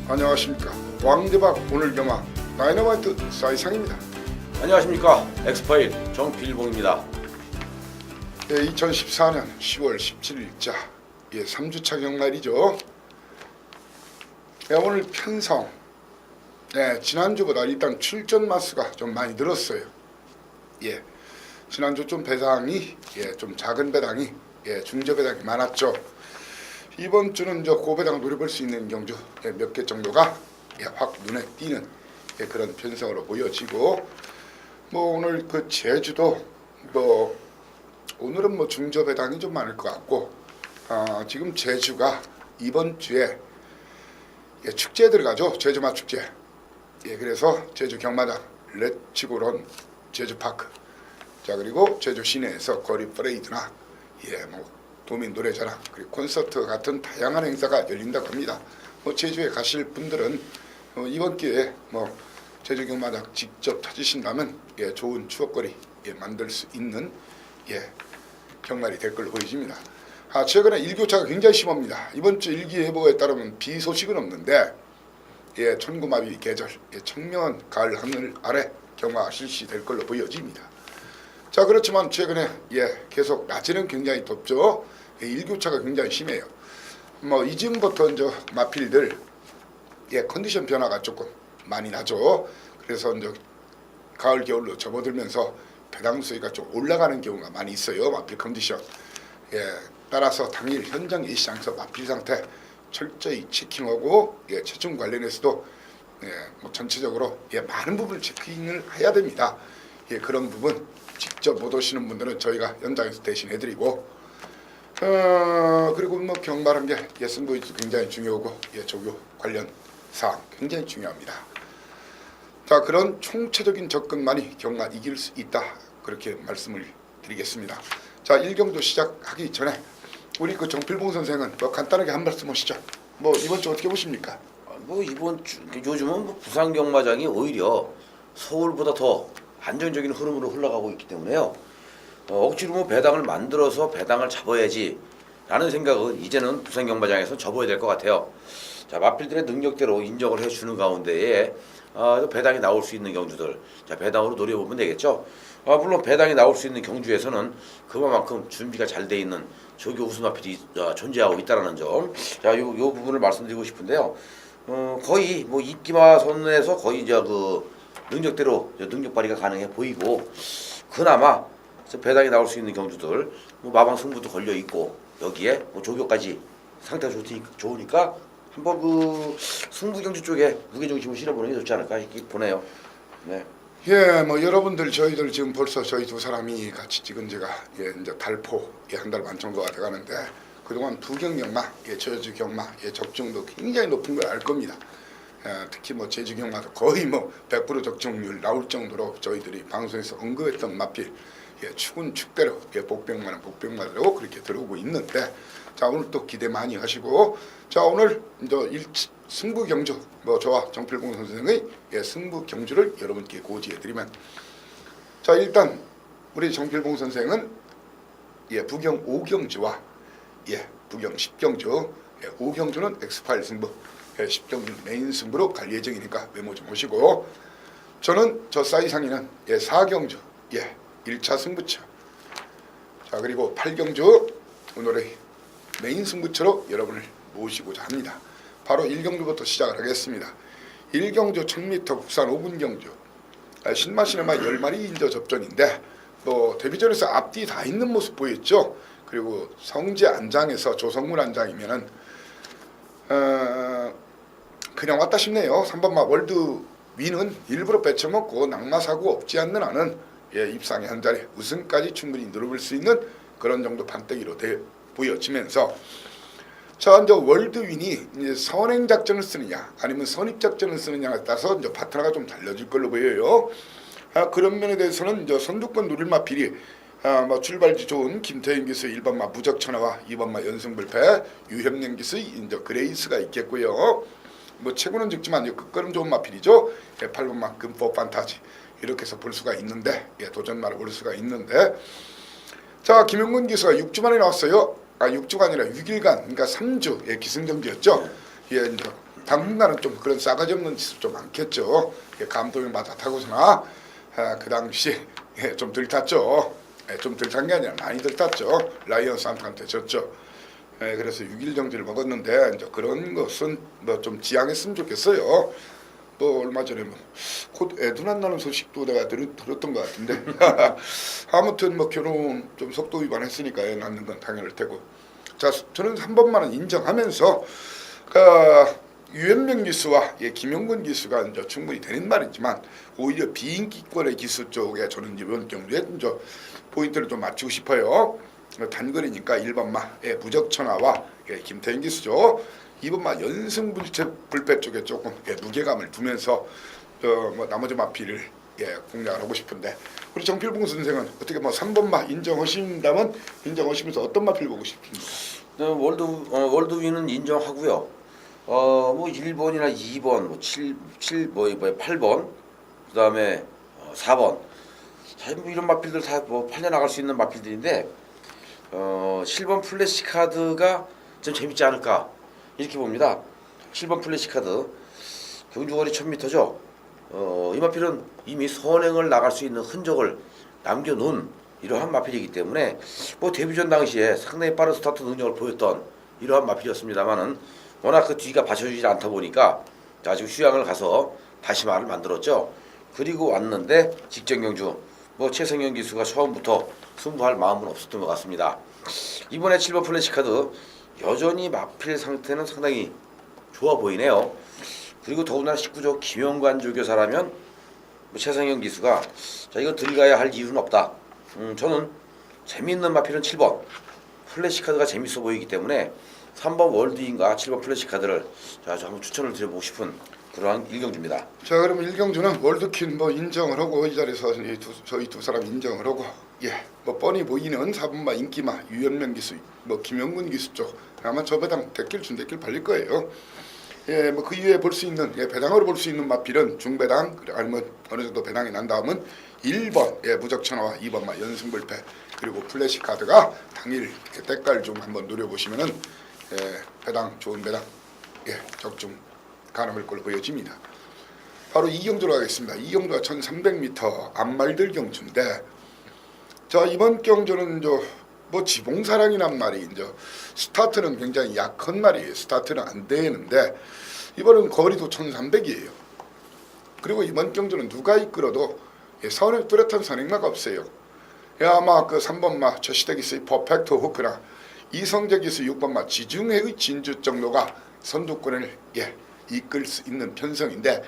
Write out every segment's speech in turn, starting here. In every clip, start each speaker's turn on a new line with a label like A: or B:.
A: 안녕하십니까. 왕대박 오늘 경화 다이너마이트 사이상입니다.
B: 안녕하십니까. 엑스파일 정필봉입니다.
A: 2014년 10월 17일자 3주차 경날이죠. 오늘 편성 지난주보다 일단 출전 마수가 좀 많이 늘었어요. 지난주 좀 배당이 좀 작은 배당이 중저 배당이 많았죠. 이번 주는 고배당 노려볼 수 있는 경주 몇 개 정도가 확 눈에 띄는 그런 편성으로 보여지고, 오늘 그 제주도 오늘은 중저 배당이 좀 많을 것 같고, 지금 제주가 이번 주에 축제에 들어가죠. 제주마 축제. 그래서 제주 경마장 렛츠고런 제주파크, 그리고 제주 시내에서 거리 퍼레이드나 도민 노래자랑 그리고 콘서트 같은 다양한 행사가 열린다고 합니다. 제주에 가실 분들은 이번 기회에 제주 경마장 직접 찾으신다면 좋은 추억거리 만들 수 있는 경날이 될 걸로 보여집니다. 최근에 일교차가 굉장히 심합니다. 이번 주 일기예보에 따르면 비 소식은 없는데 천고마비 계절 청명한 가을 하늘 아래 경마 실시될 걸로 보여집니다. 그렇지만 최근에 계속 낮에는 굉장히 덥죠. 일교차가 굉장히 심해요. 이쯤부터 마필들 컨디션 변화가 조금 많이 나죠. 그래서 가을 겨울로 접어들면서 배당 수위가 좀 올라가는 경우가 많이 있어요. 마필 컨디션. 따라서 당일 현장 예시장에서 마필 상태 철저히 체킹하고 체중 관련해서도 전체적으로 많은 부분을 체킹을 해야 됩니다. 그런 부분 직접 못 오시는 분들은 저희가 현장에서 대신 해드리고, 그리고 경마란 게 승부도 굉장히 중요하고 조교 관련 사항 굉장히 중요합니다. 그런 총체적인 접근만이 경마 이길 수 있다, 그렇게 말씀을 드리겠습니다. 1경도 시작하기 전에 우리 정필봉 선생은 간단하게 한 말씀 하시죠. 이번 주 어떻게 보십니까?
B: 이번 주 요즘은 부산 경마장이 오히려 서울보다 더 안정적인 흐름으로 흘러가고 있기 때문에요. 억지로 배당을 만들어서 배당을 잡아야지 라는 생각은 이제는 부산 경마장에서 접어야 될 것 같아요. 마필들의 능력대로 인정을 해주는 가운데에 배당이 나올 수 있는 경주들 배당으로 노려보면 되겠죠. 물론 배당이 나올 수 있는 경주에서는 그만큼 준비가 잘 돼 있는 조교 우수 마필이 존재하고 있다는 점, 요 부분을 말씀드리고 싶은데요. 거의 입기마 선에서 거의 그 능력대로 능력 발휘가 가능해 보이고, 그나마 배당이 나올 수 있는 경주들 마방 승부도 걸려 있고 여기에 조교까지 상태가 좋으니까 한번 그 승부 경주 쪽에 무게 중심을 실어보는 게 좋지 않을까 이렇게 보네요.
A: 여러분들 저희들 지금 벌써 저희 두 사람이 같이 찍은 지가 이제 달포 한 달 반 정도가 돼가는데, 그동안 부경 경마, 제주 경마 적중도 굉장히 높은 걸 알 겁니다. 특히 제주 경마도 거의 100% 적중률 나올 정도로 저희들이 방송에서 언급했던 마필 축은 축대로 복병만은 복병만으로 그렇게 들어오고 있는데, 오늘 또 기대 많이 하시고, 오늘 승부 경주 저와 정필봉 선생의 승부 경주를 여러분께 고지해드리면, 일단 우리 정필봉 선생은 부경 5경주와 부경 10경주, 5경주는 엑스파일 승부, 10경주 메인 승부로 갈 예정이니까 메모 좀 하시고, 저는 사이상이는 4경주 1차 승부처, 그리고 8경주 오늘의 메인 승부처로 여러분을 모시고자 합니다. 바로 1경주부터 시작을 하겠습니다. 1경주 1000m 국산 5분 경주, 신마시네마 10마리 접전인데 데뷔전에서 앞뒤 다 있는 모습 보였죠. 그리고 성재 안장에서 조성문 안장이면은 그냥 왔다 싶네요. 3번마 월드 위는 일부러 빼쳐먹고 낙마사고 없지 않는 한은 입상의 한 자리 우승까지 충분히 누려볼 수 있는 그런 정도 판때기로 보여지면서, 이제 월드윈이 이제 선행작전을 쓰느냐 아니면 선입작전을 쓰느냐에 따라서 파트너가 좀 달라질 걸로 보여요. 그런 면에 대해서는 선두권 누릴 마필이 출발지 좋은 김태인 기수 1번마 무적천하와 2번마 연승불패 유협령 기수 그레이스가 있겠고요. 최고는 적지만 끝걸음 좋은 마필이죠. 8번마 금포 판타지 이렇게 해서 볼 수가 있는데, 도전마를 볼 수가 있는데, 김영근 기수가 6주 만에 나왔어요. 6주가 아니라 6일간, 그러니까 3주 기승전결이었죠. 이제 당분간은 좀 그런 싸가지 없는 짓을 좀 많겠죠. 감독이 맞아 타고서나 그 당시 좀 들탔죠. 좀 들탄 게 아니라 많이 들탔죠. 라이언스한테 졌죠. 그래서 6일 정지를 먹었는데 이제 그런 것은 뭐 좀 지양했으면 좋겠어요. 또 얼마 전에 곧 애도 난다는 소식도 내가 들었던 것 같은데 아무튼 뭐 결혼 좀 속도 위반했으니까 애 낳는 건 당연할 테고. 자, 저는 한 번만은 인정하면서 유현명 기수와 김용근 기수가 이제 충분히 되는 말이지만 오히려 비인기권의 기수 쪽에 저는 이번 경기에 이제 포인트를 좀 맞추고 싶어요. 단거리니까 1번마 무적천하와 김태인 기수죠. 2번마 연승불패 쪽에 조금 무게감을 두면서 뭐 나머지 마필을 공략을 하고 싶은데 우리 정필봉 선생은 어떻게 뭐 3번마 인정하신다면 인정하시면서 어떤 마필 보고 싶습니까?
B: 월드위는 인정하고요. 뭐 1번이나 2번, 뭐 8번, 그다음에 4번. 사실 뭐 이런 마필들 다 뭐 팔려 나갈 수 있는 마필들인데 7번 플래시 카드가 좀 재밌지 않을까 이렇게 봅니다. 7번 플래시 카드 경주거리 1000m죠. 이 마필은 이미 선행을 나갈 수 있는 흔적을 남겨놓은 이러한 마필이기 때문에 뭐 데뷔전 당시에 상당히 빠른 스타트 능력을 보였던 이러한 마필이었습니다만은 워낙 그 뒤가 받쳐주지 않다 보니까 아직 휴양을 가서 다시 말을 만들었죠. 그리고 왔는데 직전 경주 뭐 최성현 기수가 처음부터 승부할 마음은 없었던 것 같습니다. 이번에 7번 플래시 카드 여전히 마필 상태는 상당히 좋아 보이네요. 그리고 더군다나 19조 김영관 조교사라면 뭐 최성현 기수가 자 이거 들어가야 할 이유는 없다. 저는 재미있는 마필은 7번 플래시 카드가 재밌어 보이기 때문에 3번 월드인과 7번 플래시 카드를 자 한번 추천을 드려보고 싶은 그러한 일경주입니다.
A: 자, 그럼 일경주는 월드킨 뭐 인정을 하고 이 자리에서 저희 두 사람 인정을 하고 뭐 뻔히 보이는 4번마 인기마 유현명 기수 뭐 김영근 기수 쪽 아마 저 배당 대길 준대길 발릴 거예요. 뭐 그 이외에 볼 수 있는 배당으로 볼 수 있는 마필은 중배당 아니면 어느 정도 배당이 난 다음은 1번 무적천하와 2번마 연승불패 그리고 플래시 카드가 당일 때깔 좀 한번 노려보시면은 배당 좋은 배당 적중 가능할 걸로 보여집니다. 바로 이경주로 가겠습니다. 이경주가 1300m 앞말들 경주인데 자 이번 경주는 뭐 지봉사랑이란 말이 이제 스타트는 굉장히 약한 말이에요. 스타트는 안 되는데 이번은 거리도 1300이에요. 그리고 이번 경주는 누가 이끌어도 선을 뚜렷한 선행마가 없어요. 아마 그 3번마 저시대기수의 퍼펙트 호크나 이성재 기수 6번마 지중해의 진주 정도가 선두권을 이끌 수 있는 편성인데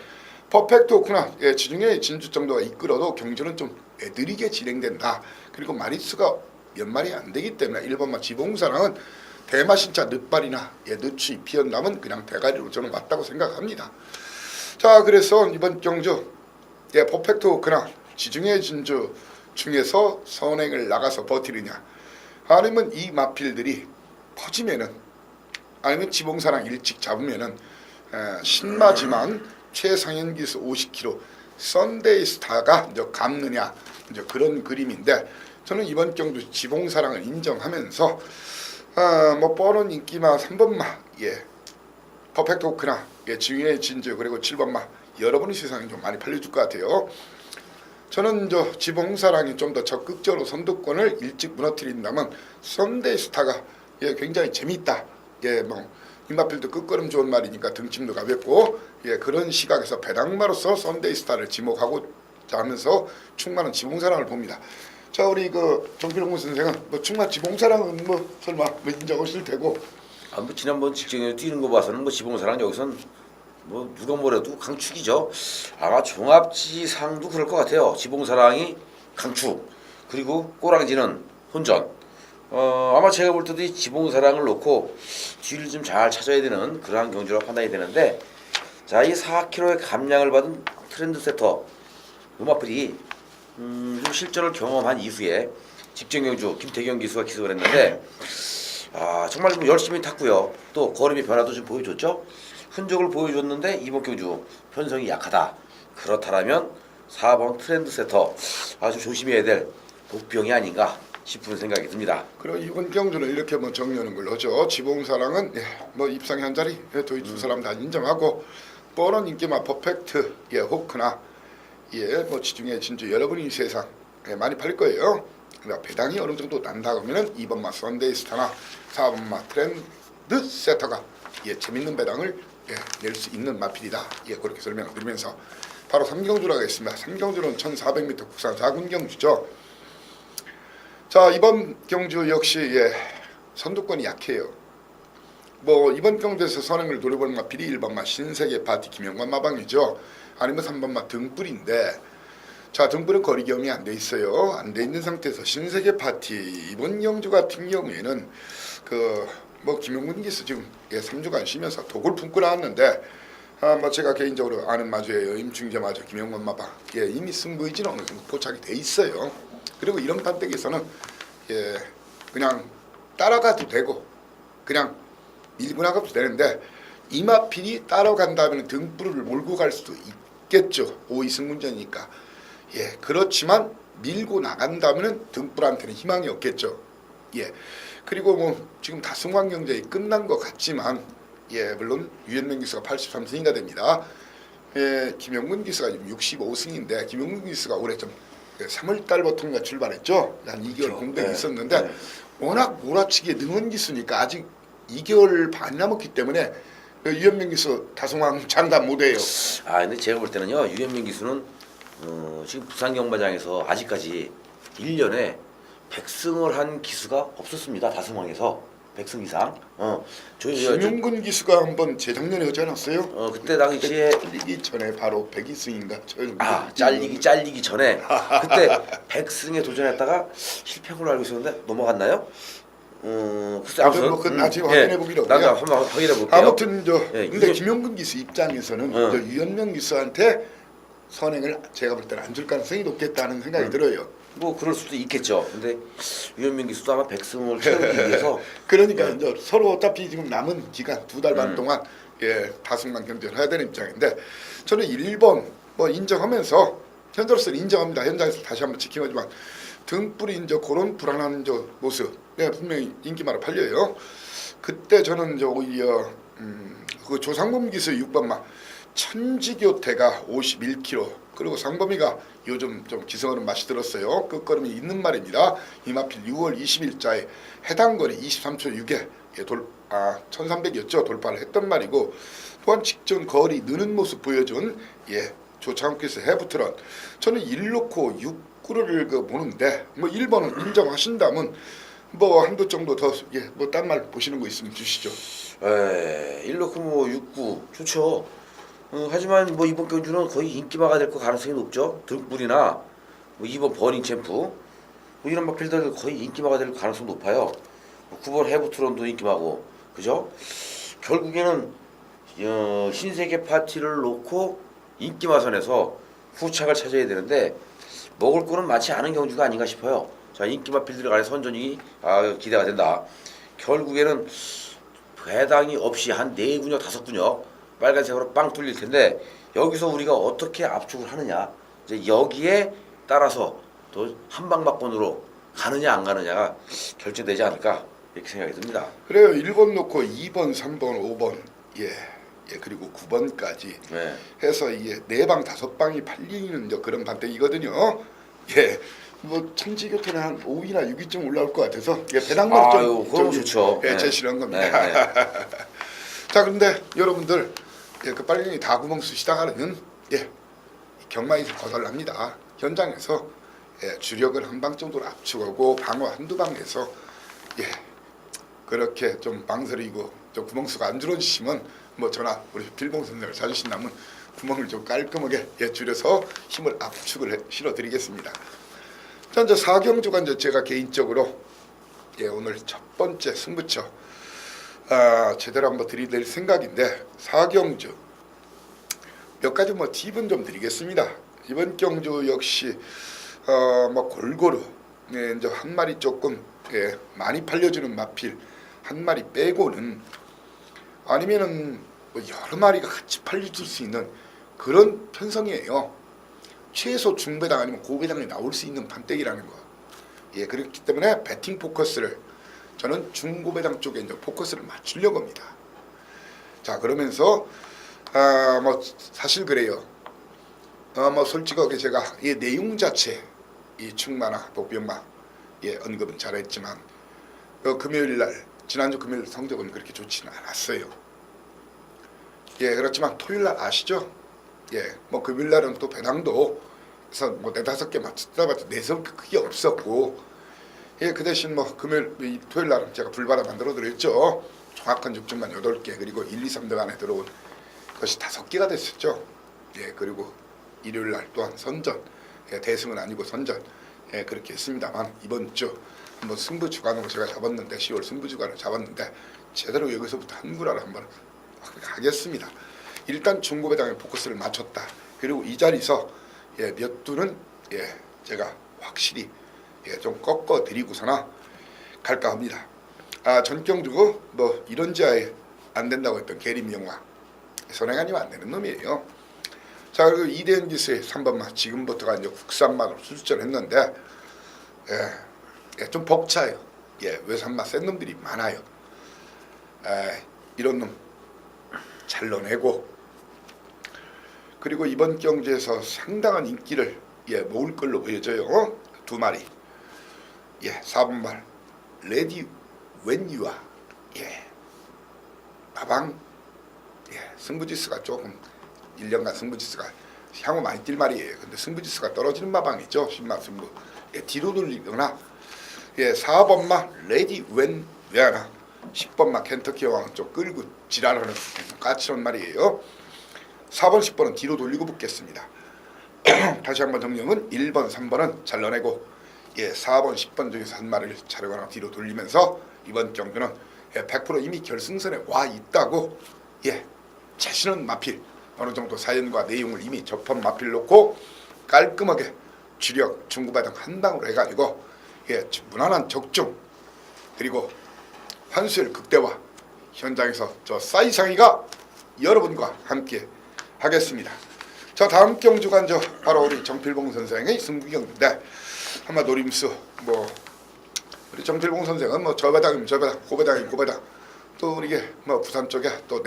A: 퍼펙트 호크나 지중해의 진주 정도가 이끌어도 경주는 좀 느리게 진행된다. 그리고 마리수가 몇 마리 안 되기 때문에 1번마 지봉사랑은 대마신차 늦발이나 늦추이 피었나면 그냥 대가리로 저는 맞다고 생각합니다. 자 그래서 이번 경주 퍼펙트 호크나 지중해 진주 중에서 선행을 나가서 버티느냐 아니면 이 마필들이 퍼지면은 아니면 지봉사랑 일찍 잡으면은 신마지만 최상현 기수 50km 썬데이 스타가 이제 감느냐 이제 그런 그림인데 저는 이번 경주 지봉사랑을 인정하면서 뭐 뻔한 인기마 3번마 퍼펙트 호크나 지중해 진주 그리고 7번마 여러분의 세상이 좀 많이 팔려줄 것 같아요. 저는 지봉사랑이 좀 더 적극적으로 선두권을 일찍 무너뜨린다면 썬데이 스타가 굉장히 재밌다. 뭐 임마필도 끝걸음 좋은 말이니까 등짐도 가볍고 그런 시각에서 배당마로서 썬데이 스타를 지목하고 하면서 충만한 지봉사랑을 봅니다. 자 우리 그 정필홍 선생은 뭐 충만 지봉사랑은 뭐 설마 뭐 인정하실 테고
B: 뭐 지난번 직전에 뛰는 거 봐서는 뭐 지봉사랑 여기선 뭐 누가 뭐래도 강축이죠. 아마 종합지상도 그럴 것 같아요. 지봉사랑이 강축 그리고 꼬랑지는 혼전. 아마 제가 볼 때도 이 지봉사랑을 놓고 뒤를 좀 잘 찾아야 되는 그러한 경주라고 판단이 되는데 자 이 4km의 감량을 받은 트렌드 세터 음악풀이 좀 실전을 경험한 이후에 직전 경주 김태경 기수가 기습을 했는데 정말 좀 열심히 탔고요. 또 걸음의 변화도 좀 보여줬죠. 흔적을 보여줬는데 이번 경주 편성이 약하다. 그렇다면 4번 트렌드 세터 아주 조심해야 될 복병이 아닌가 싶은 생각이 듭니다.
A: 그리고 이번 경주는 이렇게 뭐 정리하는 걸로 하죠. 지봉사랑은 뭐 입상 현자리 저희 두 사람 다 인정하고 뻔한 인기마 퍼펙트 호크나 뭐 지중해 진주 여러분이 세상 많이 팔릴 거예요. 그러니까 배당이 어느 정도 난다 그러면은 2번마 선데이 스타나 4번마 트렌드 세터가 재밌는 배당을 낼 수 있는 마필이다. 그렇게 설명을 드리면서 바로 삼경주로 가겠습니다. 삼경주는 1400m 국산 4군 경주죠. 자, 이번 경주 역시 선두권이 약해요. 뭐 이번 경주에서 선행을 노려보는 마필이 1번마 신세계 파티 김영관 마방이죠. 아니면 3번마 등불인데, 자, 등불은 거리 경이 안 돼 있어요. 안 돼 있는 상태에서 신세계 파티 이번 경주 같은 경우에는 뭐 김용근 기수 지금 3주간 쉬면서 독을 품고 나왔는데, 뭐 제가 개인적으로 아는 마주예요. 임충재 마주 김영관 마방 이미 승부의지는 어느 정도 포착이 돼 있어요. 그리고 이런 판때기에서는 그냥 따라가도 되고 그냥 밀고 나가도 되는데, 이마필이 따라간다면 등불을 몰고 갈 수도 있겠죠. 5위 승문전이니까. 그렇지만 밀고 나간다면 등불한테는 희망이 없겠죠. 그리고 뭐 지금 다승환 경쟁이 끝난 것 같지만 물론 유현명 기수가 83승이나 됩니다. 김영문 기수가 지금 65승인데 김영문 기수가 올해 좀 3월 달부터인가 출발했죠. 한 2개월
B: 그렇죠.
A: 공백이 있었는데 워낙 몰아치기에 능한 기수니까 아직 2개월 반 남았기 때문에 유현명 기수 다승환 장담 못해요.
B: 근데 제가 볼 때는요, 유현민 기수는 지금 부산 경마장에서 아직까지 1년에 100승을 한 기수가 없었습니다. 다승왕에서 100승 이상.
A: 김용근 기수가 한번 재작년에 하지 않았어요?
B: 그때 당시에
A: 잘리기 전에 바로 102승인가?
B: 잘리기 전에 그때 100승에 도전했다가 실패한 걸로 알고 있었는데 넘어갔나요? 글쎄 아무튼
A: 뭐 나중에 확인해 보기로
B: 나도 한번 확인해 볼게요.
A: 아무튼 근데
B: 이게-
A: 김용근 기수 입장에서는 유현명 기수한테 선행을 제가 볼 때는 안 줄 가능성이 높겠다는 생각이 들어요.
B: 뭐 그럴 수도 있겠죠. 근데 유현민 기수도 아마 100승을 채우기 위해서
A: 그러니까 이제 서로 어차피 지금 남은 기간 2달 반 동안 다승만 경쟁을 해야 되는 입장인데, 저는 1번 뭐 인정하면서 현재로서는 인정합니다. 현장에서 다시 한번 지켜보지만 등불이 그런 불안한 모습 분명히 인기마로 팔려요. 그때 저는 오히려 그 조상범 기수 6번마 천지교태가 51kg, 그리고 상범이가 요즘 좀 기승하는 맛이 들었어요. 끝걸음이 있는 말입니다. 이마필 6월 20일자에 해당 거리 23초 6에 1300이었죠. 돌파를 했던 말이고, 또한 직전 거리 느는 모습 보여준 조창욱께서 해부트런, 저는 1놓고 6구를 보는데 뭐 1번은 인정하신다면 뭐 한두 정도 더 뭐 딴 말 보시는 거 있으면 주시죠.
B: 1놓고 뭐 6구 좋죠. 하지만 뭐 이번 경주는 거의 인기마가 될 가능성이 높죠. 등불이나 뭐 2번 버닝 챔프 뭐 이런 마필들 거의 인기마가 될 가능성이 높아요. 9번 해부트론도 인기마고, 그죠? 결국에는 신세계 파티를 놓고 인기마선에서 후착을 찾아야 되는데 먹을 거는 많지 않은 경주가 아닌가 싶어요. 자, 인기마 필들 간의 선전이 기대가 된다. 결국에는 배당이 없이 한 4군역 5군역 빨간색으로 빵 뚫릴 텐데, 여기서 우리가 어떻게 압축을 하느냐, 이제 여기에 따라서 또 한방막권으로 가느냐 안 가느냐가 결정되지 않을까 이렇게 생각이 듭니다.
A: 그래요. 1번 놓고 2번, 3번, 5번 그리고 9번까지 해서 4방 5방이 팔리는 그런 판때기거든요. 뭐 천지교토는 한 5위나 6위쯤 올라올 것 같아서 배당만
B: 그럼 좋죠.
A: 제시한 겁니다. 자, 그런데 여러분들 그 빨갱이 다구멍수 시작하는 경마에서 거덜납니다. 현장에서 주력을 한 방 정도로 압축하고 방어 한두 방에서 그렇게 좀 망설이고 좀 구멍수가 안 줄어지시면 뭐 저나 우리 필봉 선생을 찾으신다면 구멍을 좀 깔끔하게 줄여서 힘을 압축을 실어드리겠습니다. 자, 이제 4경주가 이제 제가 개인적으로 오늘 첫 번째 승부처 제대로 한번 드릴 생각인데, 4경주 몇 가지 뭐 팁은 좀 드리겠습니다. 이번 경주 역시 뭐 골고루 이제 한 마리 조금 많이 팔려주는 마필 한 마리 빼고는, 아니면은 뭐 여러 마리가 같이 팔려줄 수 있는 그런 편성이에요. 최소 중배당 아니면 고배당이 나올 수 있는 판때기라는 거. 예, 그렇기 때문에 배팅 포커스를 저는 중고배당 쪽에 이제 포커스를 맞추려고 합니다. 자, 그러면서 뭐 사실 그래요. 뭐 솔직하게 제가 이 내용 자체 이 충마나 복병마 언급은 잘했지만 금요일 날 지난주 금요일 성적은 그렇게 좋지는 않았어요. 예, 그렇지만 토요일 날 아시죠? 예, 뭐 금요일 날은 또 배당도 그래서 뭐 4-5개 맞췄다 봤자 내성 크게 없었고, 예, 그 대신 뭐 금요일 토요일 날은 제가 불바다 만들어 드렸죠. 정확한 적중만 8개, 그리고 1, 2, 3등 안에 들어온 것이 5개가 됐었죠. 예, 그리고 일요일 날 또한 선전, 예, 대승은 아니고 선전, 예, 그렇게 했습니다만 이번 주 한번 승부 주간으로 제가 잡았는데 10월 승부 주간을 잡았는데 제대로 여기서부터 한구라를 한번 하겠습니다. 일단 중고배당에 포커스를 맞췄다. 그리고 이 자리에서 몇 두는 제가 확실히 좀 꺾어 드리고서나 갈까 합니다. 전경주 뭐 이런 지하에 안 된다고 했던 계림영화 선행 아니면 안 되는 놈이에요. 자, 그리고 이대현 기수의 3번만 지금부터가 이제 국산만으로 출전했는데 좀 벅차요. 외산마 센 놈들이 많아요. 이런 놈 잘 넣어내고, 그리고 이번 경주에서 상당한 인기를 모을 걸로 보여져요. 2마리 4번말 레디 웬유아 마방 승부지수가 조금 1년간 승부지수가 향후 많이 뛸 말이에요. 근데 승부지수가 떨어지는 마방이죠. 신마 승부 뒤로 돌리거나 4번마 레디 웬유아나 10번마 켄터키 여왕은 좀 끌고 지랄하는 까칠한 말이에요. 4번 10번은 뒤로 돌리고 붙겠습니다. 다시 한번 정리하면 1번 3번은 잘 넣어내고 4번 10번 중에서 한 마리를 자르거나 뒤로 돌리면서 이번 경주는 100% 이미 결승선에 와 있다고 자신은 마필 어느 정도 사연과 내용을 이미 접한 마필 놓고 깔끔하게 주력 중고배당 한 방으로 해가지고 무난한 적중 그리고 환수율 극대화 현장에서 저 싸이상이가 여러분과 함께 하겠습니다. 자, 다음 경주가 저 바로 우리 정필봉 선생의 승부경인데 아마 노림수 뭐 우리 정필봉 선생은 뭐 저배당이면 저배당, 고배당이면 고배당, 또 이게 뭐 부산 쪽에 또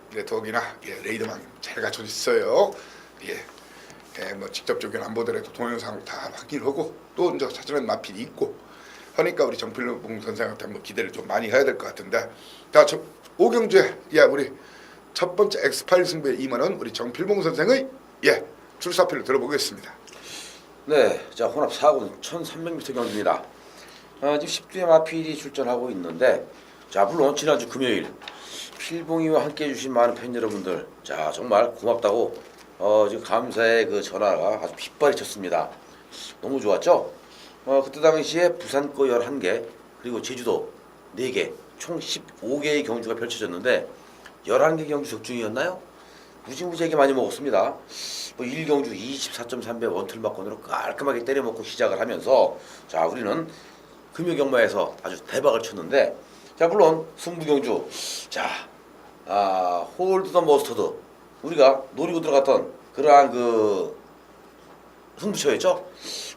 A: 네트워크나 레이더망 잘 갖춰 있어요. 뭐 직접 적용 안 보더라도 동영상으로 다 확인하고 또 이제 사전에 마필이 있고 하니까 우리 정필봉 선생한테 한번 기대를 좀 많이 해야 될 것 같은데, 자, 오경주에 우리 첫 번째 엑스파일 승부에 임하는 우리 정필봉 선생의 출사표를 들어보겠습니다.
B: 네, 자, 혼합 4군 1300m 경기입니다. 지금 10두의 마필이 출전하고 있는데, 자, 물론 지난주 금요일 필봉이와 함께 해주신 많은 팬 여러분들, 자, 정말 고맙다고 지금 감사의 그 전화가 아주 빗발이 쳤습니다. 너무 좋았죠? 그때 당시에 부산 거 11개 그리고 제주도 4개 총 15개의 경주가 펼쳐졌는데 11개 경주 적중이었나요? 무지무지하게 많이 먹었습니다. 1경주 24.3배 원틀막권으로 깔끔하게 때려먹고 시작을 하면서 자, 우리는 금요경마에서 아주 대박을 쳤는데, 자, 물론 승부경주 자, 홀드 더 머스터드 우리가 노리고 들어갔던 그러한 그 승부처였죠.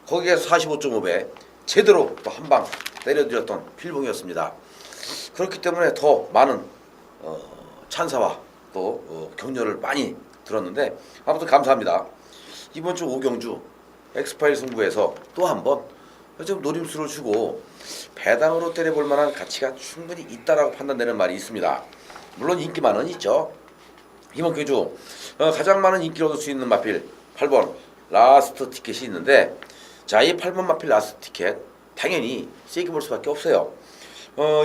B: 거기에서 45.5배 제대로 또 한 방 때려드렸던 필봉이었습니다. 그렇기 때문에 더 많은 찬사와 또 격려를 많이 들었는데 아무튼 감사합니다. 이번 주 5경주 엑스파일 승부에서 또 한 번 좀 노림수를 주고 배당으로 때려볼 만한 가치가 충분히 있다라고 판단되는 말이 있습니다. 물론 인기만은 있죠. 이번 경주 가장 많은 인기를 얻을 수 있는 마필 8번 라스트 티켓이 있는데, 자, 이 8번 마필 라스트 티켓 당연히 세게 볼 수밖에 없어요.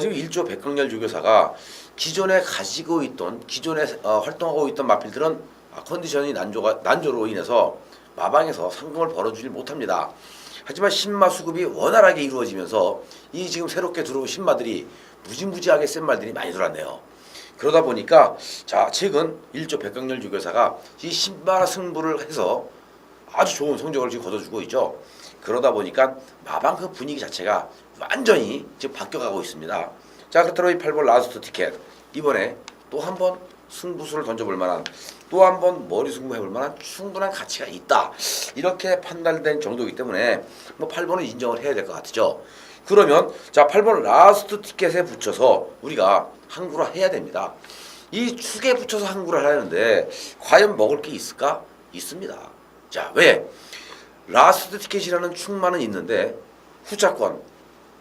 B: 지금 1조 백강렬 조교사가 기존에 가지고 있던 기존에 활동하고 있던 마필들은 컨디션이 난조로 인해서 마방에서 상금을 벌어주지 못합니다. 하지만 신마 수급이 원활하게 이루어지면서 이 지금 새롭게 들어온 신마들이 무지무지하게 센 말들이 많이 들어왔네요. 그러다 보니까 자, 최근 1조 백강렬 조교사가 이 신마 승부를 해서 아주 좋은 성적을 지금 거둬주고 있죠. 그러다 보니까 마방 그 분위기 자체가 완전히 지금 바뀌어가고 있습니다. 자, 그렇다면 이 8번 라스트 티켓 이번에 또 한 번 승부수를 던져볼 만한 또 한 번 머리 승부해볼 만한 충분한 가치가 있다. 이렇게 판단된 정도이기 때문에 뭐 8번은 인정을 해야 될 것 같죠. 그러면 자 8번 라스트 티켓에 붙여서 우리가 항구를 해야 됩니다. 이 축에 붙여서 항구를 하는데 과연 먹을 게 있을까? 있습니다. 자 왜? 라스트 티켓이라는 축만은 있는데 후차권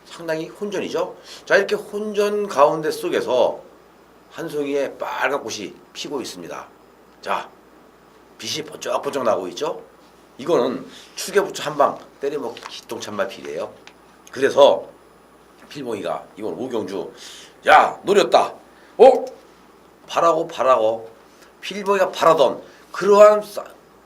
B: 상당히 혼전이죠. 자 이렇게 혼전 가운데 속에서 한 송이의 빨간 꽃이 피고 있습니다. 자 빛이 번쩍번쩍 나고 있죠. 이거는 축에 붙여 한 방 때려먹기 기똥찬말필이에요. 그래서 필봉이가 이번 오경주 야 노렸다. 바라고 필봉이가 바라던 그러한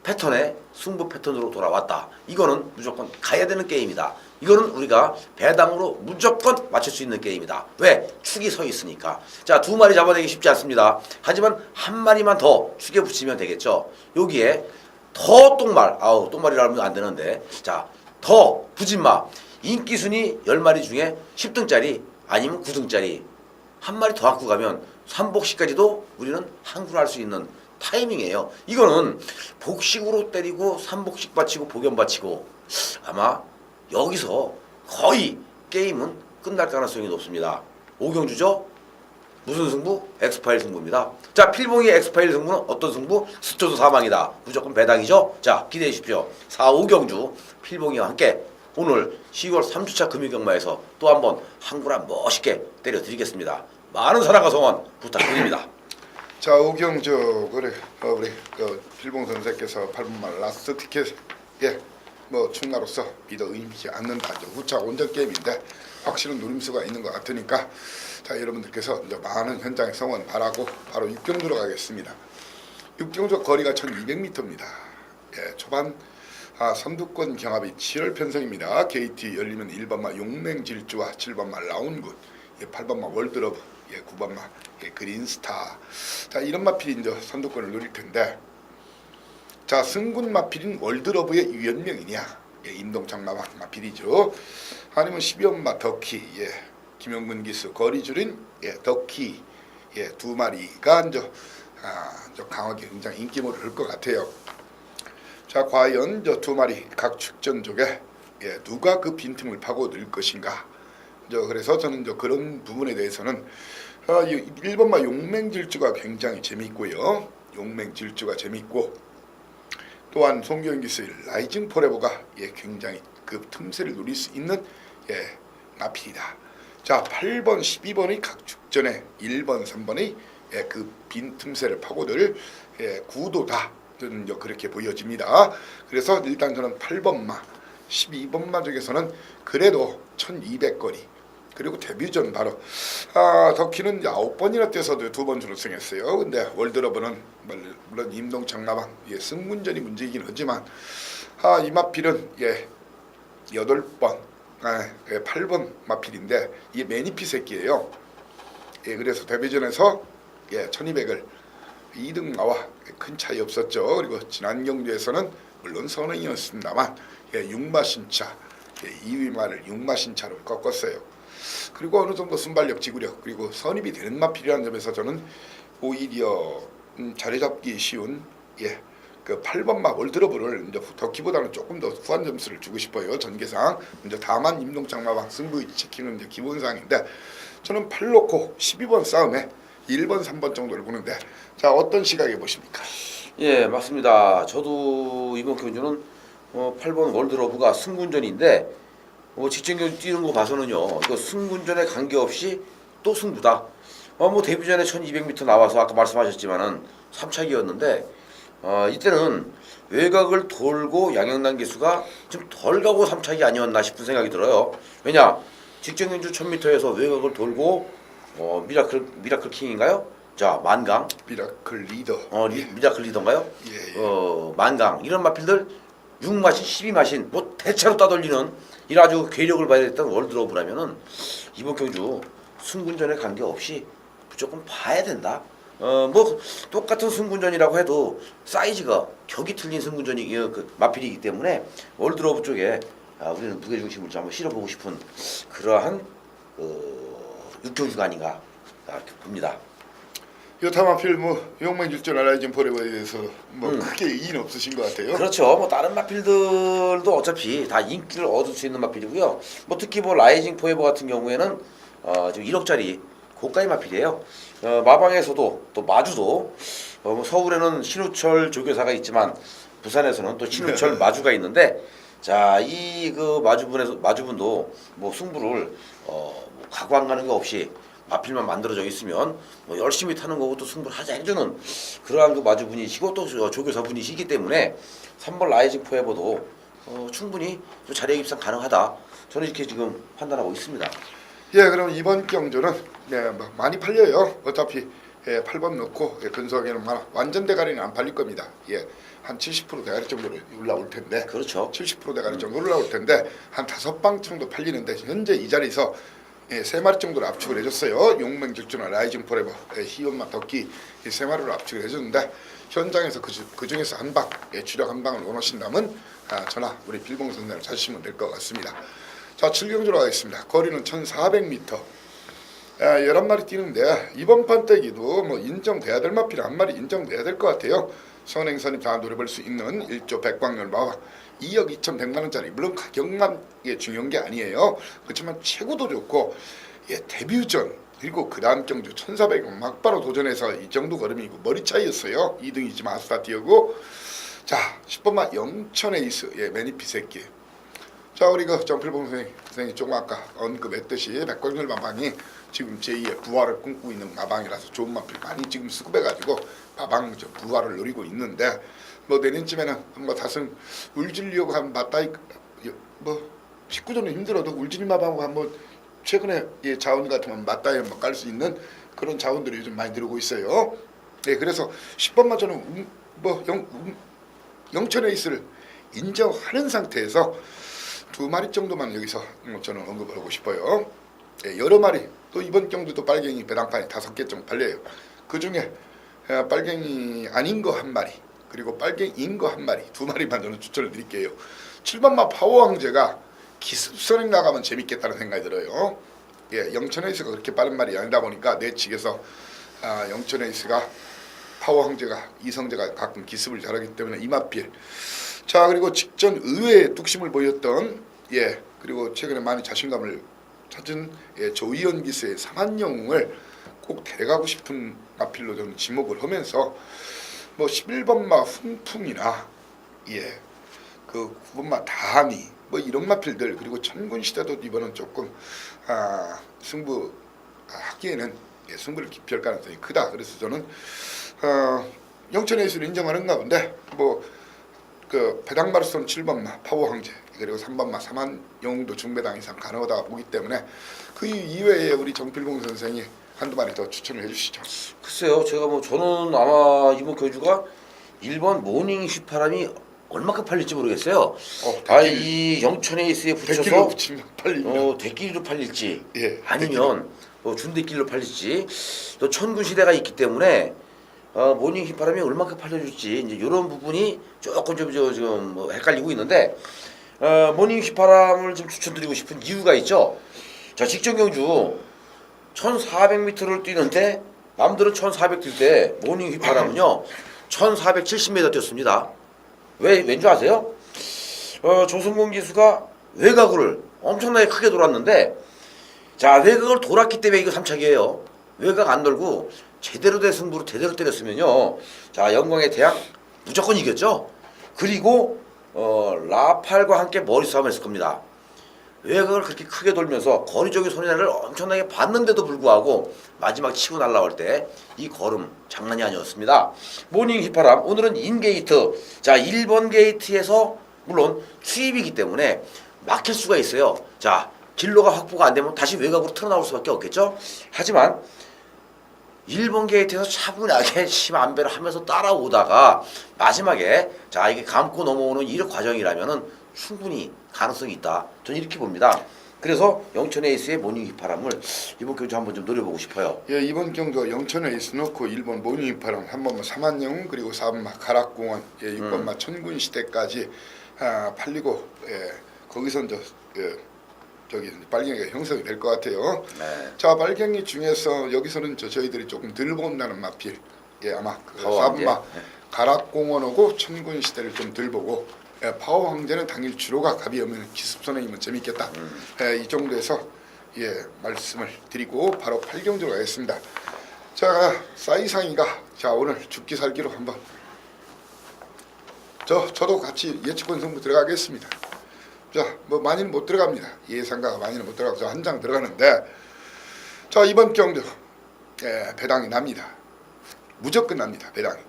B: 패턴의 승부 패턴으로 돌아왔다. 이거는 무조건 가야 되는 게임이다. 이거는 우리가 배당으로 무조건 맞출 수 있는 게임이다. 왜? 축이 서 있으니까. 자, 두 마리 잡아내기 쉽지 않습니다. 하지만 한 마리만 더 축에 붙이면 되겠죠. 여기에 더 똥말, 똥말이라면 안 되는데, 자, 더 부진마, 인기순위 10마리 중에 10등짜리 아니면 9등짜리 한 마리 더 갖고 가면 3복식까지도 우리는 항구를 할 수 있는 타이밍이에요. 이거는 복식으로 때리고 3복식 받치고 복연 받치고 아마 여기서 거의 게임은 끝날 가능성이 높습니다. 오경주죠? 무슨 승부? 엑스파일 승부입니다. 자, 필봉이의 엑스파일 승부는 어떤 승부? 스쳐도 사망이다. 무조건 배당이죠? 자, 기대해 주십시오. 4, 오경주 필봉이와 함께 오늘 10월 3주차 금요경마에서 또 한번 항구라 멋있게 때려드리겠습니다. 많은 사랑과 성원 부탁드립니다.
A: 자 오경주 그래 우리 필봉 선생께서 8번만 라스트 티켓 뭐 충나로서 믿어 의심치 않는다. 이제 후차 온전 게임인데 확실한 노림수가 있는 것 같으니까 자 여러분들께서 이제 많은 현장의 성원 바라고 바로 육경주로 가겠습니다. 육경주 거리가 1200m입니다. 초반 선두권 경합이 7월 편성입니다. KT 열리면 1번마 용맹질주와 7번마 라운굿, 8번마 월드러브, 9번마 그린스타. 자 이런 마필이 이제 선두권을 노릴 텐데 자 승군 마필인 월드러브의 유연명이냐? 임동창 마방 마필이죠. 아니면 12번마 덕키, 김영근 기수 거리줄인 덕키, 두 마리가 이제 강하게 굉장히 인기몰을 할 것 같아요. 자 과연 저 두 마리 각 축전 쪽에 누가 그 빈틈을 파고들 것인가? 그래서 저는 그런 부분에 대해서는 1번마 용맹질주가 굉장히 재밌고요. 용맹질주가 재밌고 또한 송교영 기수의 라이징 포레버가 굉장히 그 틈새를 노릴 수 있는 마필이다. 자 8번, 12번의 각 축전에 1번, 3번의 그 빈 틈새를 파고들 구도다. 저는 그렇게 보여집니다. 그래서 일단 저는 8번마, 12번마 중에서는 그래도 1200거리 그리고 데뷔전 바로 덕키는 9번이나 뛰어서도 2번 준우승했어요. 근데 월드러브는 물론 임동창 나방 승문전이 문제이긴 하지만 이 마필은 8번 8번 마필인데 이게 매니피 새끼예요. 그래서 데뷔전에서 1200을 2등 나와 큰 차이 없었죠. 그리고 지난 경주에서는 물론 선행이었습니다만 6마신차 2위 말을 6마신차로 꺾었어요. 그리고 어느 정도 순발력, 지구력 그리고 선입이 되는 마필이라는 점에서 저는 오히려 자리 잡기 쉬운 그 8번마 월드러브를 이제 덕키보다는 조금 더 후한 점수를 주고 싶어요. 전개상 이제 다만 임동창 마방 승부 지키는 이제 기본사항인데 저는 8놓고 12번 싸움에 1번, 3번 정도를 보는데 자 어떤 시각에 보십니까?
B: 예 맞습니다. 저도 이번 경주는 8번 월드러브가 승군전인데 직전경주 뛰는 거 봐서는요 이거 승군전에 관계없이 또 승부다. 데뷔전에 1200m 나와서 아까 말씀하셨지만은 3차기였는데 이때는 외곽을 돌고 양영란 기수가 좀 덜 가고 3차기 아니었나 싶은 생각이 들어요. 왜냐 직전경주 1000m에서 외곽을 돌고 미라클 킹인가요? 자 만강
A: 미라클 리더
B: 미라클 리더인가요? 만강 이런 마필들 6마신 12마신 대차로 따돌리는 이런 아주 괴력을 발휘했던 월드러브라면은 이번 경주 승군전에 관계없이 무조건 봐야 된다. 똑같은 승군전이라고 해도 사이즈가 격이 틀린 승군전이 마필이기 때문에 월드러브 쪽에 우리는 무게중심을 좀 한번 실어보고 싶은 그러한 육경주가 아닌가 이렇게 봅니다.
A: 여타마필 뭐 용맹질주 라이징 포레버에 대해서 뭐 크게 이의는 없으신 것 같아요.
B: 그렇죠. 뭐 다른 마필들도 어차피 다 인기를 얻을 수 있는 마필이고요. 뭐 특히 뭐 라이징 포에버 같은 경우에는 지금 1억짜리 고가의 마필이에요. 마방에서도 또 마주도 뭐 서울에는 신우철 조교사가 있지만 부산에서는 또 신우철 마주가 있는데 자 이 그 마주분도 뭐 승부를 뭐 각오 안 가는 거 없이 마필만 만들어져 있으면 뭐 열심히 타는 거고 또 승부를 하자 해주는 그러한 그 마주분이시고 또 조교사분이시기 때문에 3번 라이징 포에버도 충분히 좀 자력 입상 가능하다. 저는 이렇게 지금 판단하고 있습니다.
A: 예, 그럼 이번 경주는 뭐 많이 팔려요. 어차피 8번 넣고 근소하게는 완전 대가리는 안 팔릴 겁니다. 한 70% 대가리 정도로 올라올 텐데.
B: 그렇죠.
A: 70% 대가리 정도 올라올 텐데 한 5방 정도 팔리는데 현재 이 자리에서 3마리 정도로 압축을 해줬어요. 용맹질주나 라이징 포레버, 희연마 덕기 이 3마리로 압축을 해줬는데 현장에서 그 중에서 한 방, 주력 한 방을 원하신다면 전화 우리 필봉 선생님을 찾으시면 될 것 같습니다. 자, 7경주로 가겠습니다. 거리는 1,400m. 11마리 뛰는데 이번 판때기도 뭐 인정돼야 될 마필 한 마리 인정돼야 될 것 같아요. 선행선이 다 노려볼 수 있는 1조 백광열 마와 2억 2,100만 원짜리. 물론 가격만 중요한 게 아니에요. 그렇지만 최고도 좋고 데뷔전 그리고 그 다음 경주 1,400원 막바로 도전해서 이 정도 걸음이고 머리 차이였어요. 2등이지만 아스타 뛰었고 자 10번마 영천에이스 매니피 새끼. 자 우리 그 정필봉 선생님 조금 아까 언급했듯이 백광열 마방이 지금 제2의 부활을 꿈꾸고 있는 마방이라서 좋은 마필 많이 지금 수급해가지고 마방 부활을 노리고 있는데 뭐 내년쯤에는 뭐 다승 울진리하고 한 맞다이 뭐 19조는 힘들어도 울진리 마방하고 한번 최근에 자원 같으면 맞다이 한번 깔 수 있는 그런 자원들이 요즘 많이 들어오고 있어요. 그래서 10번만 저는 영천에이스를 인정하는 상태에서 2마리 정도만 여기서 저는 언급을 하고 싶어요. 여러 마리 또 이번 경주도 빨갱이 배당판이 5개 정도 팔려요. 그 중에 빨갱이 아닌 거 한 마리 그리고 빨갱이인 거 한 마리 2마리만 저는 추천을 드릴게요. 7번마 파워왕제가 기습선행 나가면 재밌겠다는 생각이 들어요. 영천에이스가 그렇게 빠른 말이 아니다 보니까 내 측에서 영천에이스가 파워왕제가 이성재가 가끔 기습을 잘하기 때문에 이마필. 자 그리고 직전 의외의 뚝심을 보였던 그리고 최근에 많이 자신감을 찾은 조이연 기수의 삼한영웅을 꼭 데려가고 싶은 마필로 저는 지목을 하면서 뭐 11번마 훈풍이나 그 9번마 다하미 뭐 이런 마필들 그리고 천군시대도 이번은 조금 승부하기에는 승부를 기피할 가능성이 크다. 그래서 저는 영천에이스를 인정하는 가운데 뭐 그 배당마르손 7번마 파워황제 그리고 3번마 삼한영웅도 중배당 이상 가능하다 보기 때문에 그 이외에 우리 정필봉 선생이 한두 마리 더 추천을 해주시죠.
B: 글쎄요, 제가 뭐 저는 아마 이번 교주가 1번 모닝 휘파람이 얼마큼 팔릴지 모르겠어요. 이 영천에이스에 붙여서
A: 대길로 붙이면 팔리면
B: 대길로 팔릴지
A: 대길로.
B: 아니면 준대길로 팔릴지 또 천군시대가 있기 때문에 모닝 휘파람이 얼마큼 팔려줄지 이제 이런 부분이 조금 지금 뭐 헷갈리고 있는데 모닝 휘파람을 좀 추천드리고 싶은 이유가 있죠. 자 직전 경주 1,400m를 뛰는데 남들은 1,400 뛸 때 모닝 휘파람은요 1,470m 뛰었습니다. 왠 줄 아세요? 조승곤 기수가 외곽을 엄청나게 크게 돌았는데 자 외곽을 돌았기 때문에 이거 3착이에요. 외곽 안 돌고 제대로 된 승부로 제대로 때렸으면요 자 영광의 태양 무조건 이겼죠. 그리고 라팔과 함께 머리 싸움을 했을 겁니다. 외곽을 그렇게 크게 돌면서 거리적인 손해를 엄청나게 봤는데도 불구하고 마지막 치고 날라올 때 이 걸음 장난이 아니었습니다. 모닝 휘파람 오늘은 인게이트 자 1번 게이트에서 물론 추입이기 때문에 막힐 수가 있어요. 자 진로가 확보가 안 되면 다시 외곽으로 튀어나올 수밖에 없겠죠. 하지만 1번 게이트에서 차분하게 심안배를 하면서 따라오다가 마지막에 자 이게 감고 넘어오는 이 과정이라면은 충분히 가능성이 있다. 저는 이렇게 봅니다. 그래서 영천에이스의 모닝 휘파람을 이번 경주 한번 좀 노려보고 싶어요.
A: 이번 경주 영천에이스 넣고 1번 모닝 휘파람, 한 번만 삼한영웅 그리고 4번마 가락공원, 6번마 천군시대까지 팔리고 거기서 이제 저기 발갱이가 형성이 될 것 같아요.
B: 네.
A: 자, 발갱이 중에서 여기서는 저희들이 조금 덜 본다는 마필, 예, 아마 그
B: 파워 황제.
A: 사분마 가락공원하고 천군 시대를 좀 덜 보고, 예, 파워 황제는 당일 주로가 갑이 오면 기습선행이면 재밌겠다. 예, 이 정도에서 예 말씀을 드리고 바로 8경주로 가겠습니다. 자, 사이상이가 자 오늘 죽기 살기로 한번 저도 같이 예측권 승부 들어가겠습니다. 자, 뭐 많이는 못 들어갑니다. 예상가가 많이는 못 들어가서 한 장 들어가는데, 자 이번 경주 예, 배당이 납니다. 무조건 납니다. 배당이.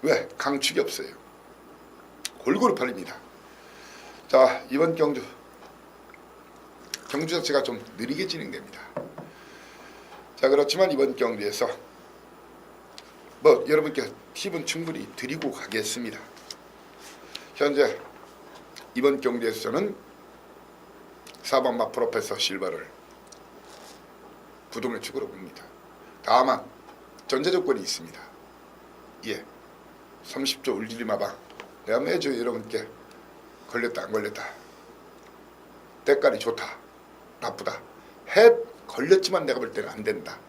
A: 왜? 강축이 없어요. 골고루 팔립니다. 자 이번 경주 자체가 좀 느리게 진행됩니다. 자 그렇지만 이번 경주에서 뭐 여러분께 팁은 충분히 드리고 가겠습니다. 현재 이번 경주에서는 4번마 프로페서 실버를 부동의 축으로 봅니다. 다만 전제 조건이 있습니다. 예, 30조 울지리마방 내가 매주 여러분께 걸렸다 안 걸렸다, 때깔이 좋다 나쁘다, 해 걸렸지만 내가 볼 때는 안 된다,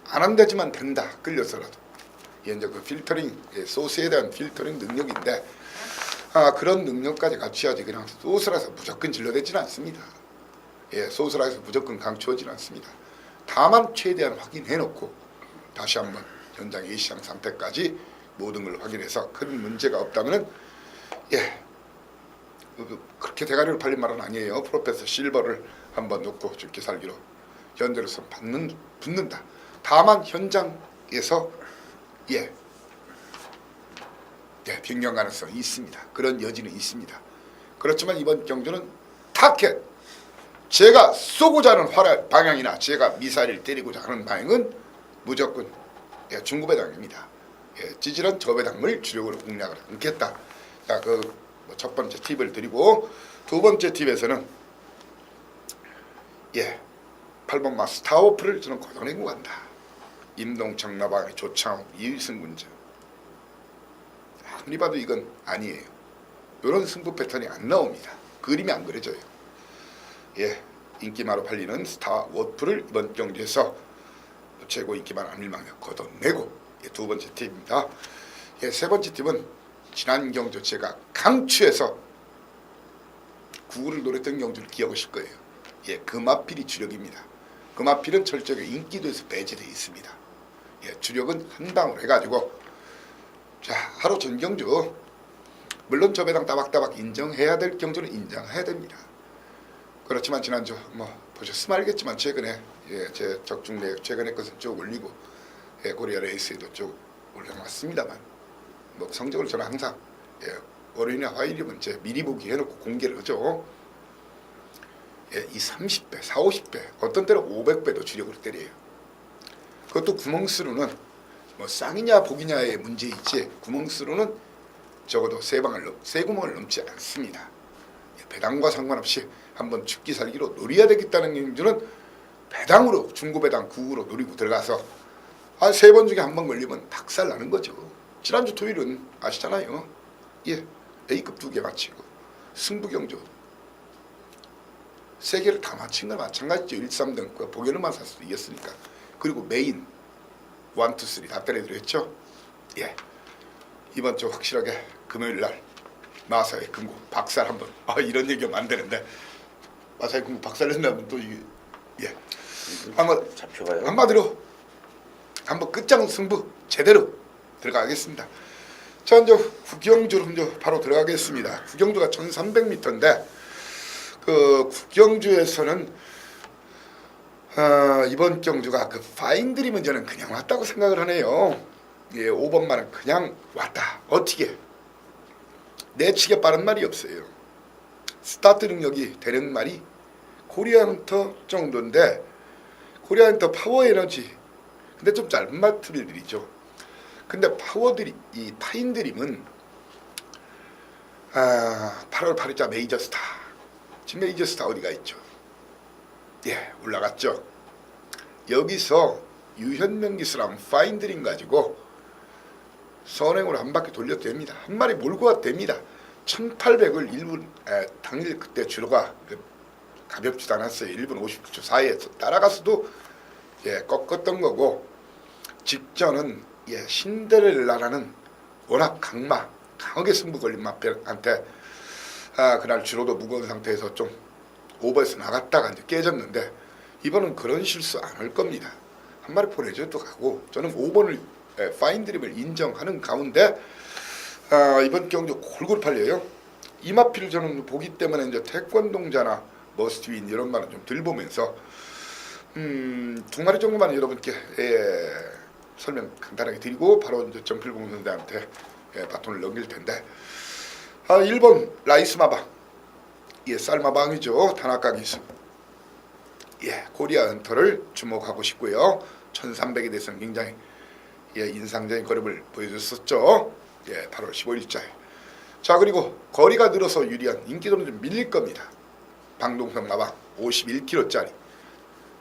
A: 안 한다지만 된다, 끌려서라도. 이게 이제 그 필터링, 소스에 대한 필터링 능력인데, 그런 능력까지 갖춰야지 그냥 소스라서 무조건 질러대지는 않습니다. 예, 소스라서 무조건 강추하지는 않습니다. 다만 최대한 확인해놓고 다시 한번 현장 예시장 상태까지 모든 걸 확인해서 큰 문제가 없다면은 예, 그렇게 대가리로 팔린 말은 아니에요. 프로페서 실버를 한번 놓고 죽기 살기로 현재로서 붙는다. 다만 현장에서 예, 변경 가능성이 있습니다. 그런 여지는 있습니다. 그렇지만 이번 경주는 타켓, 제가 쏘고자 하는 활 방향이나 제가 미사일을 때리고자 하는 방향은 무조건 예, 중구배당입니다. 예, 찌질한 저배당을 주력으로 공략을 않겠다. 자, 그 첫 번째 팁을 드리고, 두 번째 팁에서는 예, 8번마 스타워프를 저는 고정내고 간다. 임동청 나방의 조창욱, 이일승 군전. 아무리 봐도 이건 아니에요. 이런 승부 패턴이 안 나옵니다. 그림이 안 그려져요. 예, 인기마로 팔리는 스타워프를 이번 경기에서 최고 인기만 안일망명 걷어내고, 예, 두 번째 팁입니다. 예, 세 번째 팁은 지난 경주 제가 강추해서 구구를 노렸던 경주를 기억하실 거예요. 예, 금화필이 주력입니다. 금화필은 철저하게 인기도에서 배제되어 있습니다. 예, 주력은 한 방울 해가지고, 자 하루 전 경주 물론 저 배당 따박따박 인정해야 될 경주는 인정해야 됩니다. 그렇지만 지난주 뭐 보셨으면 알겠지만 최근에 예, 제 적중내 최근에 것은 쭉 올리고, 예, 코리아 레이스에도 쭉 올려놨습니다만, 뭐 성적을 저는 항상 예, 월요일이나 화요일이면 제 미리 보기 해놓고 공개를 하죠. 예, 이 30배, 40, 50배, 어떤 때는 500배도 주력으로 때려요. 그것도 구멍수로는 뭐 쌍이냐 복이냐의 문제이지, 구멍수로는 적어도 세 구멍을 넘지 않습니다. 예, 배당과 상관없이 한번 죽기 살기로 노려야 되겠다는 경주는 배당으로, 중고배당 9구로 노리고 들어가서 한 3번 중에 한 번 걸리면 박살 나는 거죠. 지난주 토요일은 아시잖아요. 예, A급 2개 마치고 승부경주 3개를 다 마친 건 마찬가지죠. 1, 3등 보게르만 사수도 이겼으니까. 그리고 메인 1, 2, 3 다 때려드렸죠. 예, 이번 주 확실하게 금요일날 마사의 금고 박살 한번, 이런 얘기하면 안 되는데 마사의 금고 박살 낸다면 또 이게 예, 한번
B: 잡혀가요.
A: 한마디로 한번 끝장 승부 제대로 들어가겠습니다. 자, 이제 구경주로 이제 바로 들어가겠습니다. 구경주가 1300m인데 그 구경주에서는 이번 경주가 그 파인드림은 저는 그냥 왔다고 생각을 하네요. 예, 5번만은 그냥 왔다. 어떻게 내치게 빠른 말이 없어요. 스타트 능력이 되는 말이 코리아헌터 정도인데, 코리아헌터 파워에너지 근데 좀 짧은 말투를 드리죠. 근데 이 파인드림은 8월 8일자 메이저스타, 지금 메이저스타 어디가 있죠? 예, 올라갔죠. 여기서 유현명 기수랑 파인드림 가지고 선행으로 한 바퀴 돌려도 됩니다. 한 마리 몰고 와도 됩니다. 1800을 1분 당일 그때 주로가 가볍지도 않았어요. 1분 50초 사이에서 따라가서도 꺾었던 거고, 직전은 신데렐라라는 워낙 강하게 승부 걸린 마필한테 그날 주로도 무거운 상태에서 좀 오버해서 나갔다가 이제 깨졌는데, 이번은 그런 실수 안 할 겁니다. 한 마리 보내줘도 가고, 저는 5번을 파인 드립을 인정하는 가운데 이번 경주 골고루 팔려요. 이 마필을 저는 보기 때문에 이제 태권동자나 머스트윈 이런 말은 좀 들 보면서 두 마리 정도만 여러분께 설명 간단하게 드리고 바로 이제 정필봉 선생한테 바톤을 넘길 텐데, 1번 라이스 마방, 쌀마방이죠. 다나카 기수, 코리아 헌터를 주목하고 싶고요. 1300에 대해서는 굉장히 인상적인 걸음을 보여줬었죠. 8월 15일자에. 자, 그리고 거리가 늘어서 유리한 인기도는 좀 밀릴 겁니다. 방동성 마방 51kg짜리.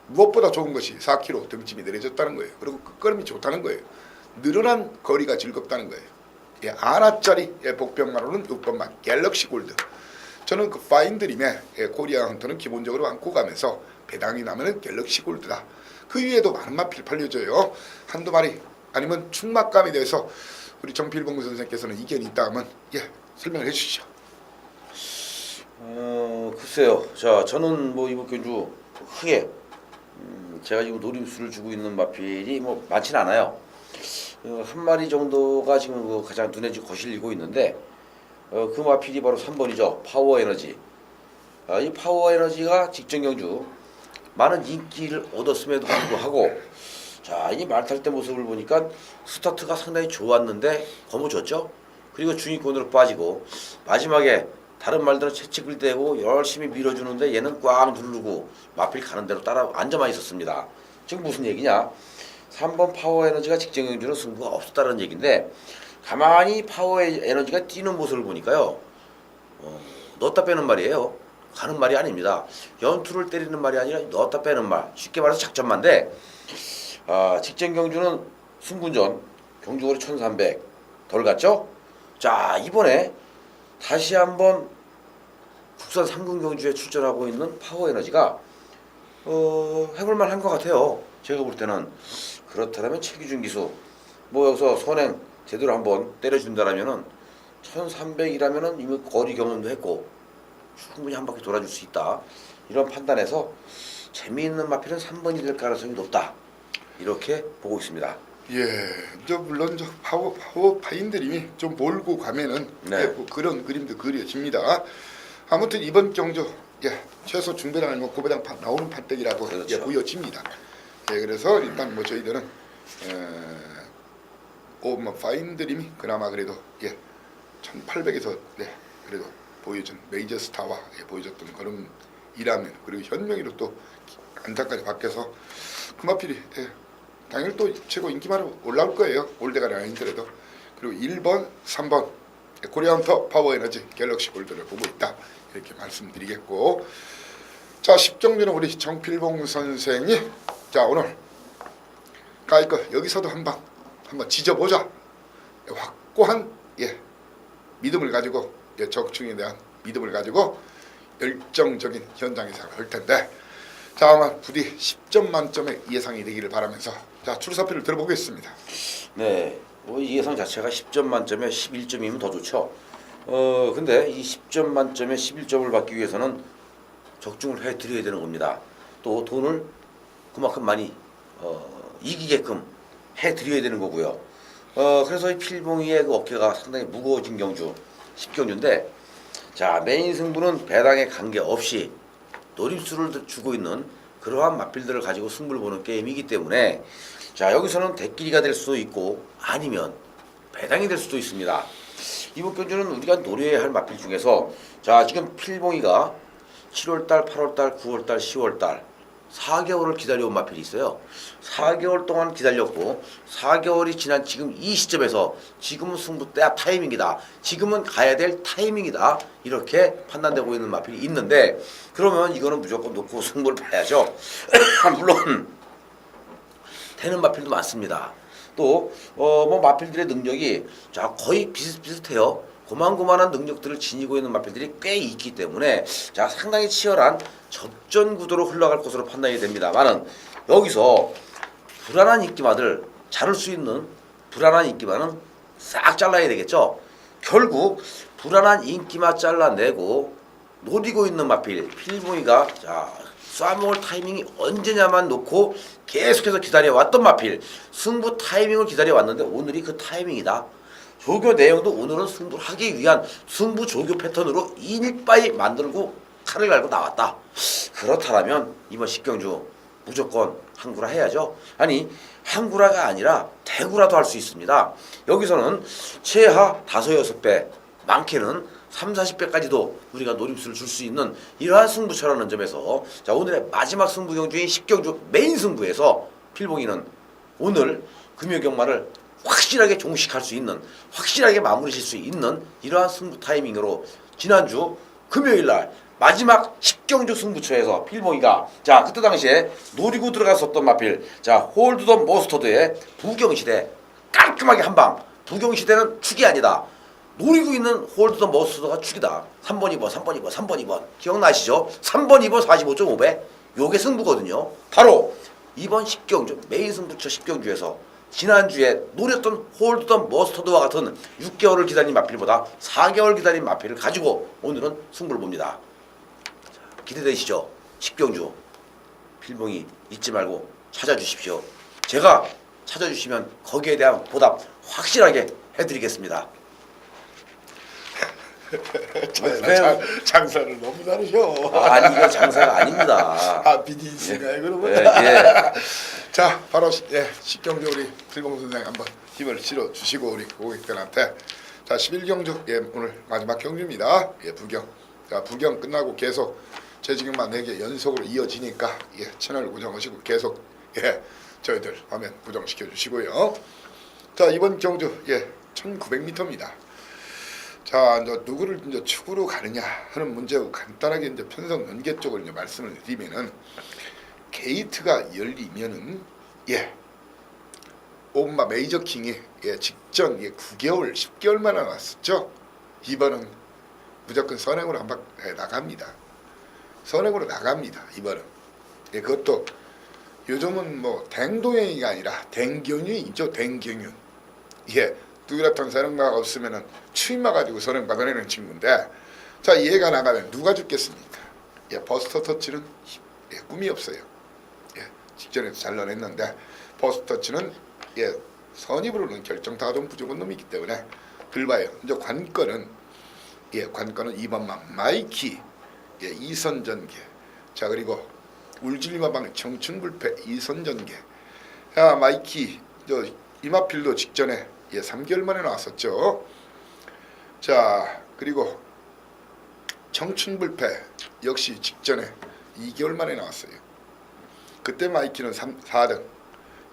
A: 무엇보다 좋은 것이 4kg 등짐이 내려졌다는 거예요. 그리고 끝걸음이 좋다는 거예요. 늘어난 거리가 즐겁다는 거예요. 아나짜리 복병마로는 6번만 갤럭시 골드. 저는 그 파인드림의 코리아 헌터는 기본적으로 안고 가면서 배당이 나면은 갤럭시 골드다. 그 위에도 많은 마필 팔려줘요. 한두 마리 아니면 충막감에 대해서 우리 정필봉 선생께서는 이견이 있다 하면 설명을 해주시죠.
B: 글쎄요. 자, 저는 뭐 이번 경주 크게 제가 지금 노림수를 주고 있는 마필이 뭐 많지는 않아요. 한 마리 정도가 지금 그 가장 눈에 지금 거슬리고 있는데, 그 마필이 바로 3번이죠. 파워 에너지. 이 파워 에너지가 직전 경주 많은 인기를 얻었음에도 불구하고, 자, 이 말 탈 때 모습을 보니까 스타트가 상당히 좋았는데 거머쥐었죠. 그리고 중위권으로 빠지고 마지막에 다른 말들은 채찍을 대고 열심히 밀어주는데 얘는 꽉 누르고 마필 가는 대로 따라 앉아만 있었습니다. 지금 무슨 얘기냐? 3번 파워 에너지가 직전 경주는 승부가 없었다는 얘기인데, 가만히 파워 에너지가 뛰는 모습을 보니까요, 넣었다 빼는 말이에요. 가는 말이 아닙니다. 연투를 때리는 말이 아니라 넣었다 빼는 말. 쉽게 말해서 작전만데, 직전 경주는 승군전 경주거리 1300 덜 갔죠? 자, 이번에 다시 한번 국산 3군 경주에 출전하고 있는 파워 에너지가 해볼만 한 것 같아요. 제가 볼 때는. 그렇다면 최기준 기수 뭐 여기서 선행 제대로 한번 때려준다라면은 1300이라면은 이미 거리 경험도 했고 충분히 한 바퀴 돌아줄 수 있다. 이런 판단에서 재미있는 마필은 3번이 될 가능성이 높다. 이렇게 보고 있습니다.
A: 물론 파워 파인드림이 좀 몰고 가면은 뭐 그런 그림도 그려집니다. 아무튼 이번 경주 최소 중배당 아니면 고배당 나오는 판때기라고
B: 그렇죠.
A: 보여집니다. 그래서 일단 뭐 저희들은 파인드림이 그나마 그래도 1800에서 그래도 보여준 메이저 스타와 보여줬던 그런 일하면, 그리고 현명히로 또 안타까지 바뀌어서 그 마필이 당연히 또 최고 인기만으로 올라올 거예요. 올대가리 아니더라도. 그리고 1번, 3번 코리아 헌터 파워 에너지 갤럭시 골드를 보고 있다. 이렇게 말씀드리겠고, 자, 10경주는 우리 정필봉 선생이 오늘 깔 거 여기서도 한번 지져보자. 확고한 믿음을 가지고 적중에 대한 믿음을 가지고 열정적인 현장 예상을 할 텐데, 자, 아마 부디 10점 만점의 예상이 되기를 바라면서 출사표를 들어보겠습니다.
B: 네, 뭐 이 예상 자체가 10점 만점에 11점이면 더 좋죠. 근데 이 10점 만점에 11점을 받기 위해서는 적중을 해드려야 되는 겁니다. 또 돈을 그만큼 많이 이기게끔 해드려야 되는 거고요. 그래서 이 필봉이의 그 어깨가 상당히 무거워진 경주 10경주인데, 자, 메인 승부는 배당에 관계없이 노림수를 주고 있는 그러한 마필들을 가지고 승부를 보는 게임이기 때문에, 자, 여기서는 대끼리가 될 수도 있고 아니면 배당이 될 수도 있습니다. 이번 경주는 우리가 노려야 할 마필 중에서, 자, 지금 필봉이가 7월달, 8월달, 9월달, 10월달 4개월을 기다려온 마필이 있어요. 4개월 동안 기다렸고 4개월이 지난 지금 이 시점에서 지금은 승부 때 타이밍이다. 지금은 가야 될 타이밍이다. 이렇게 판단되고 있는 마필이 있는데, 그러면 이거는 무조건 놓고 승부를 봐야죠. 물론 되는 마필도 많습니다. 또 뭐 마필들의 능력이 자 거의 비슷비슷해요. 고만고만한 능력들을 지니고 있는 마필들이 꽤 있기 때문에 자 상당히 치열한 접전 구도로 흘러갈 것으로 판단이 됩니다만은 여기서 불안한 인기마들 자를 수 있는 불안한 인기마는 싹 잘라야 되겠죠. 결국 불안한 인기마 잘라내고 노리고 있는 마필 필봉이가 자 쏴먹을 타이밍이 언제냐만 놓고 계속해서 기다려왔던 마필 승부 타이밍을 기다려왔는데 오늘이 그 타이밍이다. 조교 내용도 오늘은 승부를 하기 위한 승부 조교 패턴으로 일바이 만들고 칼을 갈고 나왔다. 그렇다면 이번 십경주 무조건 항구라 해야죠. 아니 항구라가 아니라 대구라도 할 수 있습니다. 여기서는 최하 5, 6배 많게는 3, 40배까지도 우리가 노림수를 줄 수 있는 이러한 승부처라는 점에서 자 오늘의 마지막 승부 경주인 십경주 메인 승부에서 필봉이는 오늘 금요경마를 확실하게 종식할 수 있는 확실하게 마무리 질 수 있는 이러한 승부 타이밍으로 지난주 금요일날 마지막 십경주 승부처에서 필봉이가 자 그때 당시에 노리고 들어갔었던 마필 자 홀드 더 머스터드의 부경시대 깔끔하게 한방 부경시대는 축이 아니다. 노리고 있는 홀드 더 머스터드가 축이다. 3번 2번 3번 2번 3번 2번 기억나시죠? 3번 2번 45.5배 요게 승부거든요. 바로 이번 십경주 메인 승부처 십경주에서 지난주에 노렸던 홀드 더 머스터드와 같은 6개월을 기다린 마필보다 4개월 기다린 마필을 가지고 오늘은 승부를 봅니다. 기대되시죠? 십경주 필봉이 잊지 말고 찾아주십시오. 제가 찾아주시면 거기에 대한 보답 확실하게 해드리겠습니다.
A: 장사를 너무 잘하셔.
B: 아니 이거 장사가 아닙니다.
A: 아 비즈니스인가요 그러면?
B: 예, 예.
A: 자 바로 십경주 우리 필봉 선생 한번 힘을 실어 주시고 우리 고객들한테 자 11경주 예 오늘 마지막 경주입니다. 예 부경 자 부경 끝나고 계속 제지경만 4개 연속으로 이어지니까 예 채널 고정하시고 계속 예 저희들 화면 고정시켜 주시고요. 자 이번 경주 예 1900m입니다. 자 이제 누구를 이제 축으로 가느냐 하는 문제고 간단하게 이제 편성 연계 쪽을 이제 말씀을 드리면은 게이트가 열리면은 예 오마 메이저 킹이 예 직전 예 9개월 10개월 만에 나왔었죠. 이번은 무조건 선행으로 한번 나갑니다. 선행으로 나갑니다. 이번은 예 그것도 요즘은 뭐 댕동행이가 아니라 댕경윤이죠. 댕경윤 예 뚜렷한 선행마가 없으면은 추임마 가지고 선행 받아내는 친구인데 자 얘가 나가면 누가 죽겠습니까? 예 버스터 터치는 예 꿈이 없어요. 예 직전에도 잘라냈는데 버스터 터치는 예 선입으로는 결정 다좀 부족한 놈이기 때문에 글봐요. 이제 관건은 예 관건은 2번만 마이키 예 2선 전개 자 그리고 울질마방 청춘불패 2선 전개 야 마이키 저 이마필도 직전에 예 3개월 만에 나왔었죠. 자 그리고 청춘불패 역시 직전에 2개월 만에 나왔어요. 그때 마이키는 4등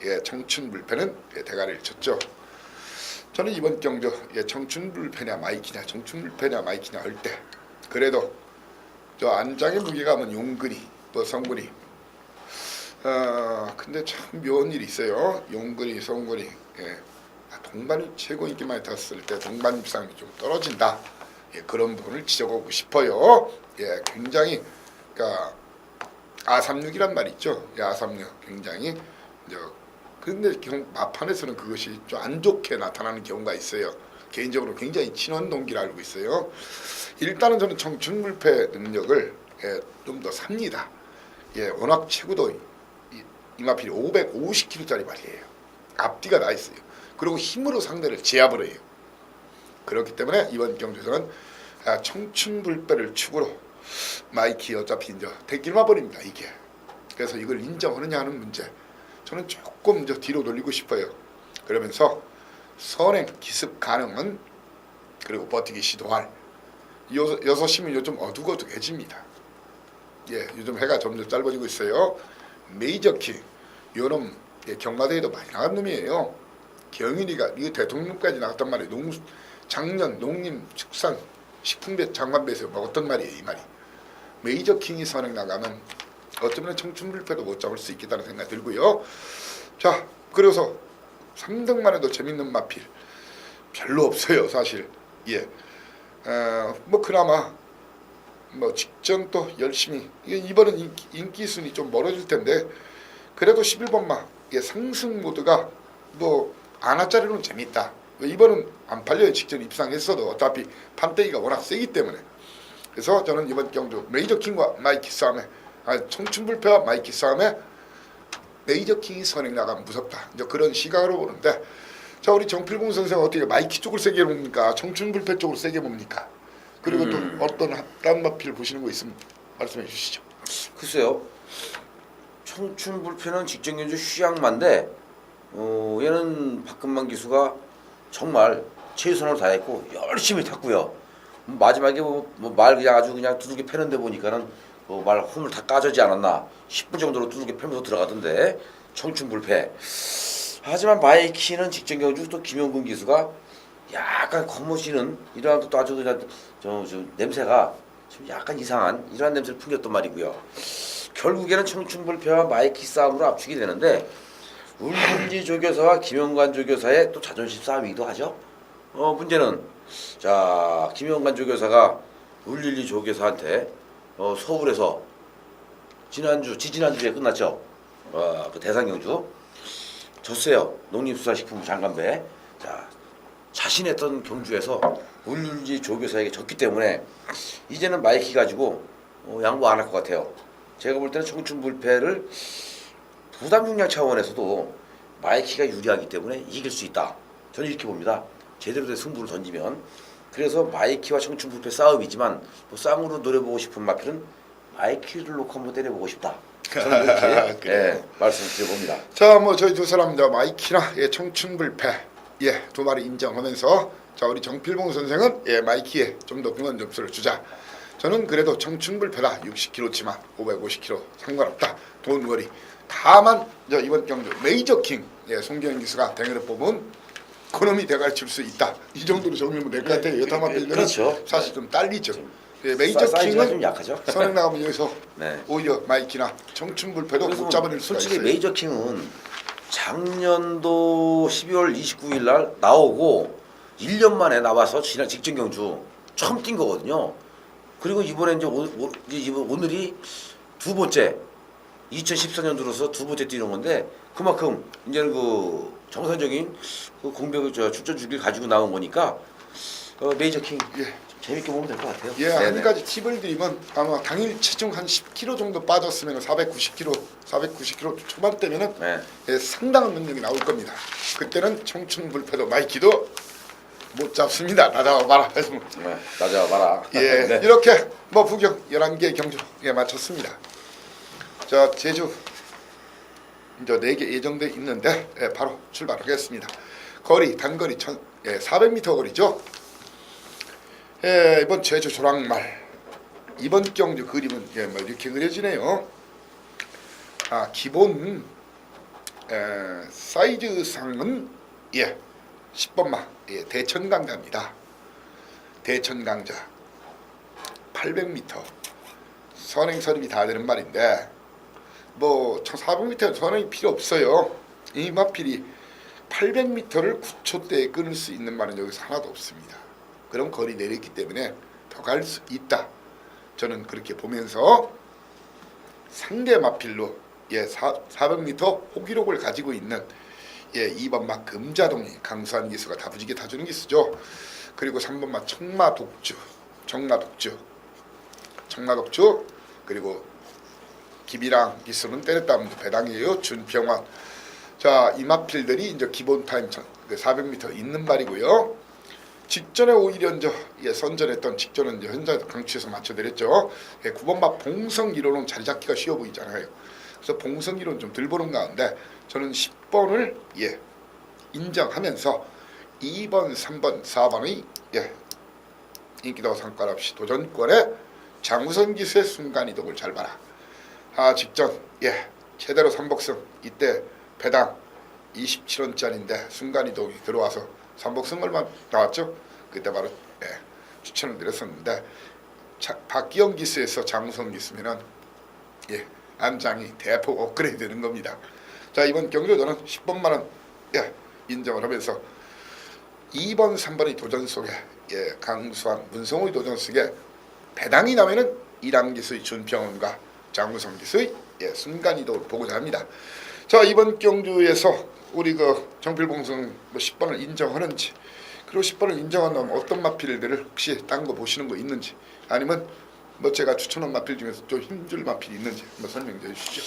A: 예 청춘불패는 예, 대가리를 쳤죠. 저는 이번 경주 예 청춘불패냐 마이키냐 청춘불패냐 마이키냐 할 때 그래도 저 안장의 무게감은 용근이 또 성근이 근데 참 묘한 일이 있어요. 용근이 성근이 예. 동반이 최고 인기 많이 탔을 때 동반 입상이 좀 떨어진다. 예, 그런 부분을 지적하고 싶어요. 예, 굉장히 그러니까 A36이란 말이 있죠. 예, A36 굉장히 근데 마판에서는 그것이 좀 안 좋게 나타나는 경우가 있어요. 개인적으로 굉장히 친원 동기를 알고 있어요. 일단은 저는 청춘불패 능력을 예, 좀 더 삽니다. 예, 워낙 체구도 이마필이 550kg짜리 말이에요. 앞뒤가 나 있어요. 그리고 힘으로 상대를 제압을 해요. 그렇기 때문에 이번 경주에서는 청춘불패를 축으로 마이키 어차피 이제 대길만 버립니다 이게. 그래서 이걸 인정하느냐 하는 문제 저는 조금 이제 뒤로 돌리고 싶어요. 그러면서 선행 기습 가능한 그리고 버티기 시도할 6시면 요즘 어둑어둑해집니다. 예, 요즘 해가 점점 짧아지고 있어요. 메이저킹 요놈 예, 경마대회도 많이 나간 놈이에요. 경인이가 이거 대통령까지 나갔단 말이에요. 작년 농림 축산 식품배 장관배에서 먹었던 말이에요. 이 말이 메이저킹이 선행 나가면 어쩌면 청춘불패도 못 잡을 수 있겠다는 생각이 들고요. 자 그래서 3등만 해도 재밌는 마필 별로 없어요 사실. 예 뭐 그나마 뭐 직전 또 열심히 이번은 인기 순위 좀 멀어질 텐데 그래도 11번마 상승 모드가 뭐 안아짜리로는 재밌다. 이번은 안 팔려요. 직전 입상했어도 어차피 판때기가 워낙 세기 때문에. 그래서 저는 이번 경주 메이저킹과 마이키 싸움에 청춘불패와 마이키 싸움에 메이저킹이 선행 나가면 무섭다. 이제 그런 시각으로 보는데 자 우리 정필봉 선생은 어떻게 마이키 쪽을 세게 봅니까? 청춘불패 쪽을 세게 봅니까? 그리고 또 어떤 딴 마필 보시는 거 있으면 말씀해 주시죠.
B: 글쎄요. 청춘불패는 직전 경주 휴양만데 얘는 박근만 기수가 정말 최선을 다했고 열심히 탔고요. 마지막에 말 그냥 아주 그냥 두들겨 패는데 보니까는 말 홈을 다 까져지 않았나 10분 정도로 두들겨 패면서 들어가던데 청춘불패. 하지만 마이키는 직전 경주 또 김용근 기수가 약간 겉모시는 이러한 또 아주 그냥 저 냄새가 좀 약간 이상한 이러한 냄새를 풍겼단 말이고요. 결국에는 청춘불패와 마이키 싸움으로 압축이 되는데 울분지 조교사와 김영관 조교사의 또 자존심 싸움이기도 하죠. 문제는 자 김영관 조교사가 울릴리 조교사한테 서울에서 지지난주에 끝났죠. 그 대상경주 졌어요. 농림수산식품부 장관배. 자 자신의 했던 경주에서 울릴리 조교사에게 졌기 때문에 이제는 마이키 가지고 양보 안 할 것 같아요. 제가 볼 때는 청춘불패를 부담 중량 차원에서도 마이키가 유리하기 때문에 이길 수 있다. 저는 이렇게 봅니다. 제대로 된 승부를 던지면. 그래서 마이키와 청춘불패 싸움이지만 뭐 쌍으로 노려보고 싶은 마필은 마이키를 놓고 한번 때려보고 싶다. 저는 이렇게 말씀드려봅니다.
A: 자, 뭐 저희 두 사람 마이키나 청춘불패 두 마리 인정하면서 자 우리 정필봉 선생은 마이키에 좀 더 공헌 점수를 주자. 저는 그래도 청춘불패다 60kg치만 550kg 상관없다. 돈거리. 다만 이번 경주 메이저킹 송기현 기수가 댕으로 뽑은 그놈이 대가리 칠 수 있다. 이 정도로 정리하면 될 것 같아요. 여타마 빌드는
B: 그렇죠.
A: 사실 좀 딸리죠.
B: 사이즈가
A: 메이저킹은
B: 좀 약하죠.
A: 선행 나가면 여기서
B: 네.
A: 오히려 마이키나 청춘불패도 못 잡아낼 수가
B: 솔직히
A: 있어요.
B: 메이저킹은 작년도 12월 29일 날 나오고 1년 만에 나와서 지난 직전 경주 처음 뛴 거거든요. 그리고 이번에 이제 오늘이 두 번째 2014년 들어서 두 번째 뛰는 건데 그만큼 이제는 그 정상적인 그 공백을 출전 주기를 가지고 나온 거니까 메이저킹 재밌게 보면 될 것 같아요.
A: 한 가지 팁을 드리면 아마 당일 체중 한 10kg 정도 빠졌으면 490kg 초반대면은 상당한 능력이 나올 겁니다. 그때는 청춘불패도 마이키도 못 잡습니다. 나잡아봐라.
B: 나잡아봐라. 네.
A: 이렇게 뭐 부경 11개 경주 마쳤습니다. 자 제주 이제 4개 예정돼 있는데 바로 출발하겠습니다. 거리 단거리 400m 거리죠. 이번 제주 조랑말 이번 경주 그림은 뭐 이렇게 그려지네요. 기본 사이즈상은 10번마 대천강자입니다. 대천강자 800m 선행선임이 다 되는 말인데 뭐 1400m 선행이 필요 없어요. 이 마필이 800m를 9초대에 끊을 수 있는 말은 여기서 하나도 없습니다. 그럼 거리 내렸기 때문에 더 갈 수 있다. 저는 그렇게 보면서 상대 마필로 400m 호기록을 가지고 있는 2번마 금자동이 강수한 기수가 다부지게 타주는 기수죠. 그리고 3번마 청마독주 그리고 기비랑 기수는 때렸다 하면 배당이에요. 준평원. 자, 이 마필들이 이제 기본 타임 400m 있는 발이고요. 직전에 오히려 이제 선전했던 직전은 이제 현재 강추에서 맞춰드렸죠. 9번마 봉성1호는 자리 잡기가 쉬워 보이잖아요. 그래서 봉성1호는 좀 덜 보는 가운데 저는 10번을 인정하면서 2번, 3번, 4번의 인기도 상관없이 도전권에 장우선 기수의 순간이동을 잘 봐라. 직전 제대로 3복승 이때 배당 27원짜리인데 순간이동이 들어와서 3복승 얼마 나왔죠? 그때 바로 추천을 드렸었는데 박기영 기수에서 장우선 기수면은 안장이 대폭 업그레이드 되는 겁니다. 자 이번 경주 저는 10번만은 인정을 하면서 2번, 3번의 도전 속에 강수환, 문성호의 도전 속에 배당이 나면은 이남 기수의 준평원과 장우성 기수의 순간이동을 보고자 합니다. 자, 이번 경주에서 우리 그 정필봉성 10번을 인정하는지, 그리고 10번을 인정한다면 어떤 마필들을 혹시 딴 거 보시는 거 있는지, 아니면 제가 추천한 마필 중에서 좀 힘줄 마필이 있는지 한번 설명해 주시죠.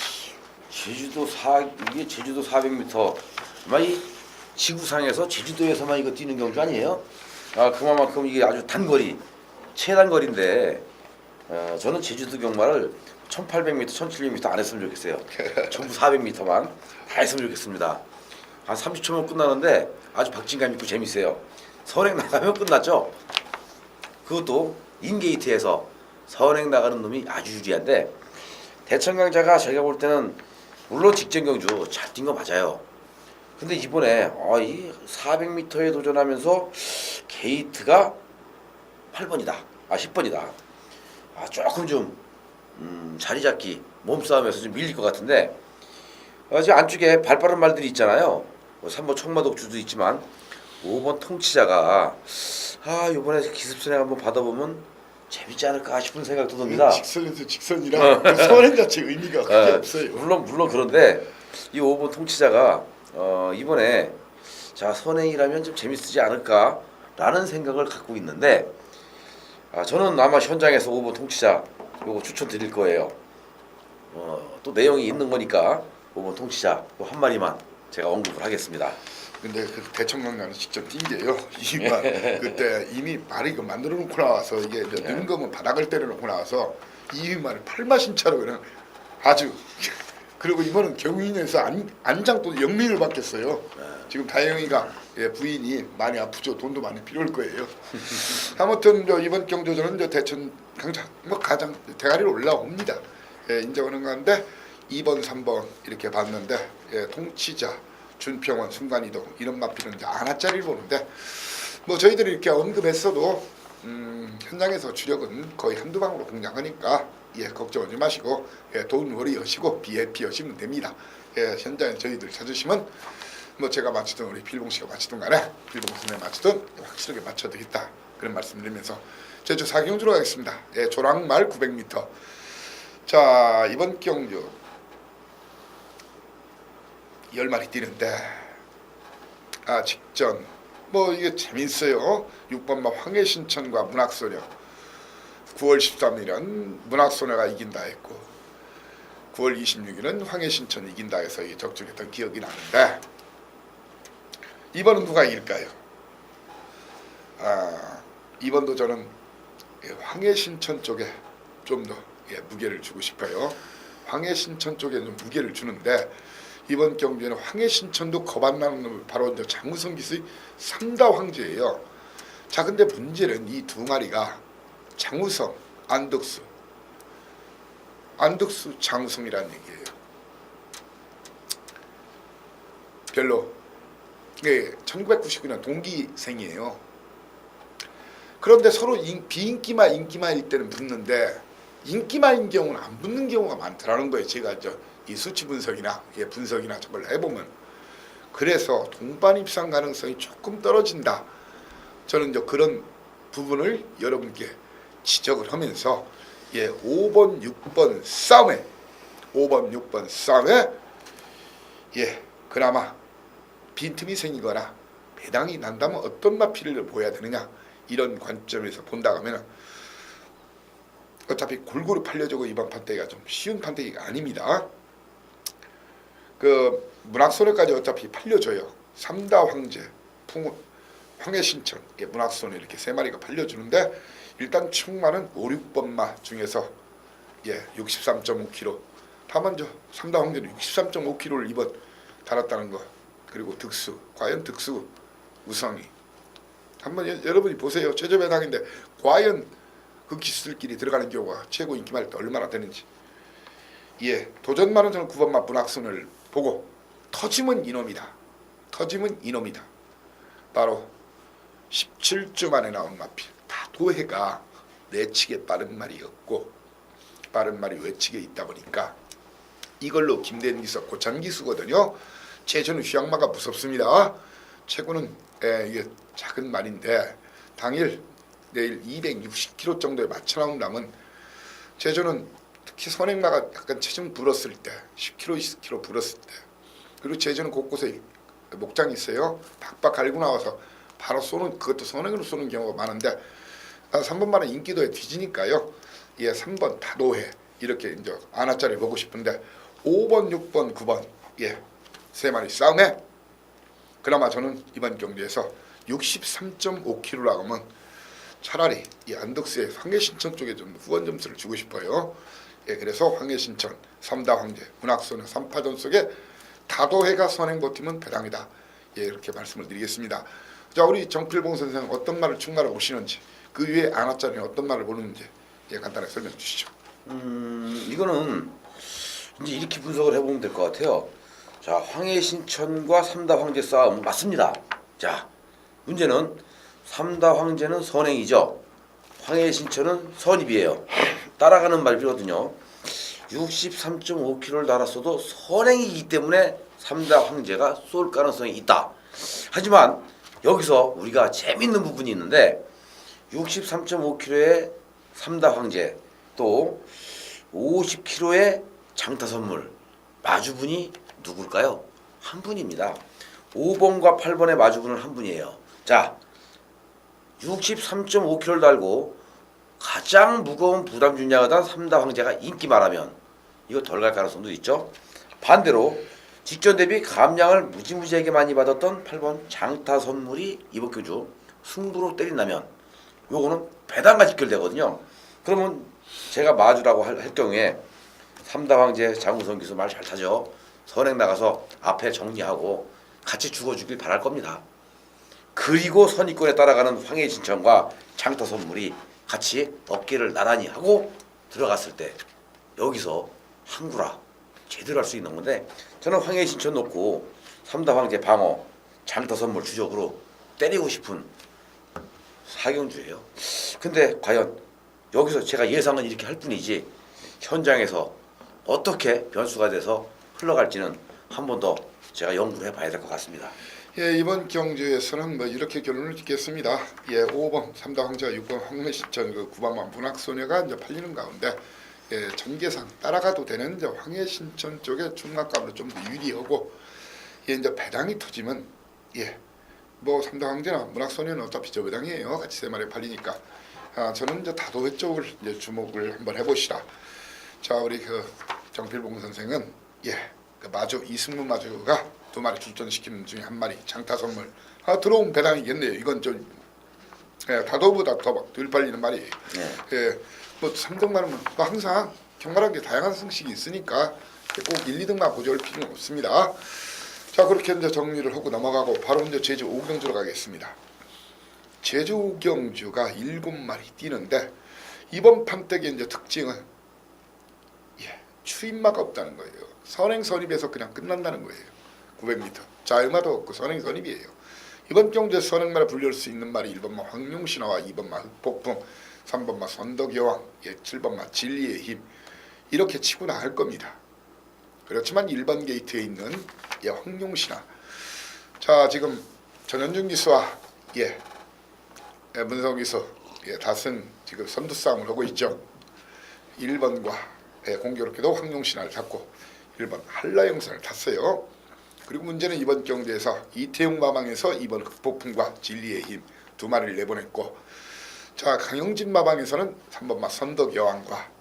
B: 이게 제주도 400m. 아마 이 지구상에서 제주도에서만 이거 뛰는 경주 아니에요? 그만큼 이게 아주 단거리, 최단거리인데 저는 제주도 경마를 1800m, 1700m 안 했으면 좋겠어요. 전부 400m만 다 했으면 좋겠습니다. 한 30초면 끝나는데 아주 박진감 있고 재밌어요. 선행 나가면 끝났죠. 그것도 인게이트에서 선행 나가는 놈이 아주 유리한데, 대천강자가 제가 볼 때는 물론 직전 경주 잘 뛴 거 맞아요. 근데 이번에 이 400m에 도전하면서 게이트가 8번이다, 10번이다. 조금 좀 자리 잡기, 몸싸움에서 좀 밀릴 것 같은데, 지금 안쪽에 발 빠른 말들이 있잖아요. 3번 청마독주도 있지만 5번 통치자가 이번에 기습선행 한번 받아보면 재밌지 않을까 싶은 생각도 듭니다.
A: 직선에서 직선이라 선행 자체 의미가 크게 없어요.
B: 물론 그런데 이 5번 통치자가 이번에 선행이라면 좀 재밌지 않을까라는 생각을 갖고 있는데, 저는 아마 현장에서 5번 통치자 요거 추천드릴 거예요. 또 내용이 있는 거니까 5번 통치자 한 마리만 제가 언급을 하겠습니다.
A: 근데 그 대청강가는 직접 뛴 게요. 그때 이미 말이 만들어 놓고 나와서 이게 는 거면 바닥을 때려 놓고 나와서 이미 말을 팔마신차로 그냥 아주 그리고 이번은 경인에서 안장도 영민을 받겠어요. 지금 다영이가 부인이 많이 아프죠. 돈도 많이 필요할 거예요. 아무튼 이번 경주전은 대천 강자 가장 대가리로 올라옵니다. 인정하는 건데 2번, 3번 이렇게 봤는데 통치자, 준평원, 순간이동 이런 마필은 이제 하나짜리를 보는데 저희들이 이렇게 언급했어도 현장에서 주력은 거의 한두 방으로 공략하니까 걱정하지 마시고 돈 워리하시고 비해피하시면 됩니다. 현장에 저희들 찾으시면 제가 맞추든 우리 필봉씨가 맞추든 간에 필봉선에 맞추든 확실하게 맞춰드리겠다 그런 말씀드리면서 제주 4경주로 가겠습니다. 조랑말 900m. 자, 이번 경주 10마리 뛰는데 직전 이게 재밌어요. 6번마 황해신천과 문학소녀 9월 13일은 문학소녀가 이긴다 했고 9월 26일은 황해신천이 이긴다 해서 적중했던 기억이 나는데, 이번은 누가 이길까요? 이번도 저는 황해신천 쪽에 좀 더 무게를 주고 싶어요. 황해신천 쪽에 좀 무게를 주는데, 이번 경기에는 황해신천도 겁 안 나는 놈이 바로 이제 장우성 기수의 3다 황제예요. 자, 근데 문제는 이 두 마리가 장우성, 안덕수, 장우성이라는 얘기예요. 별로 1999년 동기생이에요. 그런데 서로 비인기마 인기마일 때는 붙는데 인기마인 경우는 안 붙는 경우가 많더라는 거예요. 제가 이 수치 분석이나 분석이나 저걸 해보면, 그래서 동반 입상 가능성이 조금 떨어진다. 저는 이제 그런 부분을 여러분께 지적을 하면서 5번, 6번 싸움에 5번, 6번 싸움에 그나마 빈틈이 생기거나 배당이 난다면 어떤 마필을 보여야 되느냐, 이런 관점에서 본다 하면 어차피 골고루 팔려주고 이번 판때기가 좀 쉬운 판때기가 아닙니다. 그 문학소녀까지 어차피 팔려줘요. 3다 황제, 황해신천, 문학소녀 이렇게 3마리가 팔려주는데, 일단 충마는 5, 6번마 중에서 63.5kg. 다만 3다 황제는 63.5kg를 이번 달았다는 거. 그리고 득수, 과연 득수, 우성이 한번 여러분이 보세요. 최저 배당인데 과연 그 기수들끼리 들어가는 경우가 최고 인기말 때 얼마나 되는지. 도전만은 저는 9번마 문학선을 보고 터지면 이놈이다. 바로 17주 만에 나온 마필 다도해가 내치게 빠른 말이었고, 빠른 말이 외치게 있다 보니까 이걸로 김대현 기수 고참 기수거든요. 제주는 휘양마가 무섭습니다. 최고는 이게 작은 말인데 당일 내일 260kg 정도에 맞춰 나온다면 제주는 특히 선행마가 약간 체중 불었을 때 10kg, 20kg 불었을 때 그리고 제주는 곳곳에 목장이 있어요. 박박 갈고 나와서 바로 쏘는 그것도 선행으로 쏘는 경우가 많은데 3번만은 인기도에 뒤지니까요. 3번 다도해 이렇게 이제 안아짜리 보고 싶은데 5번, 6번, 9번 세 마리 싸움에 그나마 저는 이번 경기에서 63.5kg라고 하면 차라리 이 안덕수의 황해신천 쪽에 좀 후원 점수를 주고 싶어요. 그래서 황해신천, 삼다 황제, 문학선의 3파전 속에 다도해가 선행 버티면 배당이다. 이렇게 말씀을 드리겠습니다. 자, 우리 정필봉 선생은 어떤 말을 충나라 보시는지 그 위에 안아짜리는 어떤 말을 모르는지 간단하게 설명해 주시죠.
B: 이거는 이제 이렇게 분석을 해보면 될 것 같아요. 자, 황해신천과 삼다 황제 싸움 맞습니다. 자, 문제는 삼다 황제는 선행이죠. 황해신천은 선입이에요. 따라가는 말이거든요. 63.5kg를 달았어도 선행이기 때문에 삼다 황제가 쏠 가능성이 있다. 하지만 여기서 우리가 재밌는 부분이 있는데 63.5kg의 삼다 황제 또 50kg의 장타 선물 마주분이 누굴까요? 한 분입니다. 5번과 8번의 마주분은 한 분이에요. 자, 63.5kg를 달고 가장 무거운 부담 중량하던 삼다 황제가 인기 말하면 이거 덜 갈 가능성도 있죠. 반대로 직전 대비 감량을 무지무지하게 많이 받았던 8번 장타 선물이 이번 교주 승부로 때린다면 요거는 배당과 직결되거든요. 그러면 제가 마주라고 할 경우에 삼다 황제 장우성 기수 말 잘 타죠. 선행 나가서 앞에 정리하고 같이 죽어주길 바랄 겁니다. 그리고 선입권에 따라가는 황해신천과 장타 선물이 같이 어깨를 나란히 하고 들어갔을 때 여기서 항구라 제대로 할 수 있는 건데 저는 황해신천 놓고 삼다 황제 방어 장타 선물 주적으로 때리고 싶은 사경주예요. 근데 과연 여기서 제가 예상은 이렇게 할 뿐이지 현장에서 어떻게 변수가 돼서 흘러갈지는 한 번 더 제가 연구를 해봐야 될 것 같습니다.
A: 이번 경주에서는 뭐 이렇게 결론을 짓겠습니다. 5번 삼다 황제와 6번 황해신천, 그 9번만 문학소녀가 이제 팔리는 가운데 전개상 따라가도 되는 이제 황해신천 쪽에 중간값으로 좀 더 유리하고 이제 배당이 터지면 뭐 삼다 황제나 문학소녀는 어차피 저 배당이에요. 같이 세 마리 팔리니까 저는 이제 다도해 쪽을 이제 주목을 한번 해보시라. 자, 우리 그 정필봉 선생은 그 마주 이승문 마주가 두 마리 출전시키는 중에 한 마리 장타 선물 들어온 배당이겠네요. 이건 좀 다도보다 더 덜 팔리는 말이에요. 뭐 3등만은 뭐 항상 경마라는 게 다양한 승식이 있으니까 꼭 1, 2등만 고져올 필요는 없습니다. 자, 그렇게 이제 정리를 하고 넘어가고 바로 이제 제주 오경주로 가겠습니다. 제주 오경주가 7마리 뛰는데 이번 판때기 이제 특징은 추임마가 없다는 거예요. 선행 선입에서 그냥 끝난다는 거예요. 900m 자유마도 없고 선행 선입이에요. 이번 경주에 선행마를 분류할 수 있는 말이 1번마 황룡신화와 2번마 흑폭풍, 3번마 선덕여왕, 7번마 진리의 힘 이렇게 치고 나갈 겁니다. 그렇지만 1번 게이트에 있는 황룡신화, 자 지금 전현중 기수와 문성 기수 다승 지금 선두 싸움을 하고 있죠. 1번과 공교롭게도 황룡신화를 잡고 1번 한라영산을 탔어요. 그리고 문제는 이번 경주에서 이태용 마방에서 2번 흑폭풍과 진리의 힘 두 마리를 내보냈고, 자 강영진 마방에서는 3번마 선덕여왕과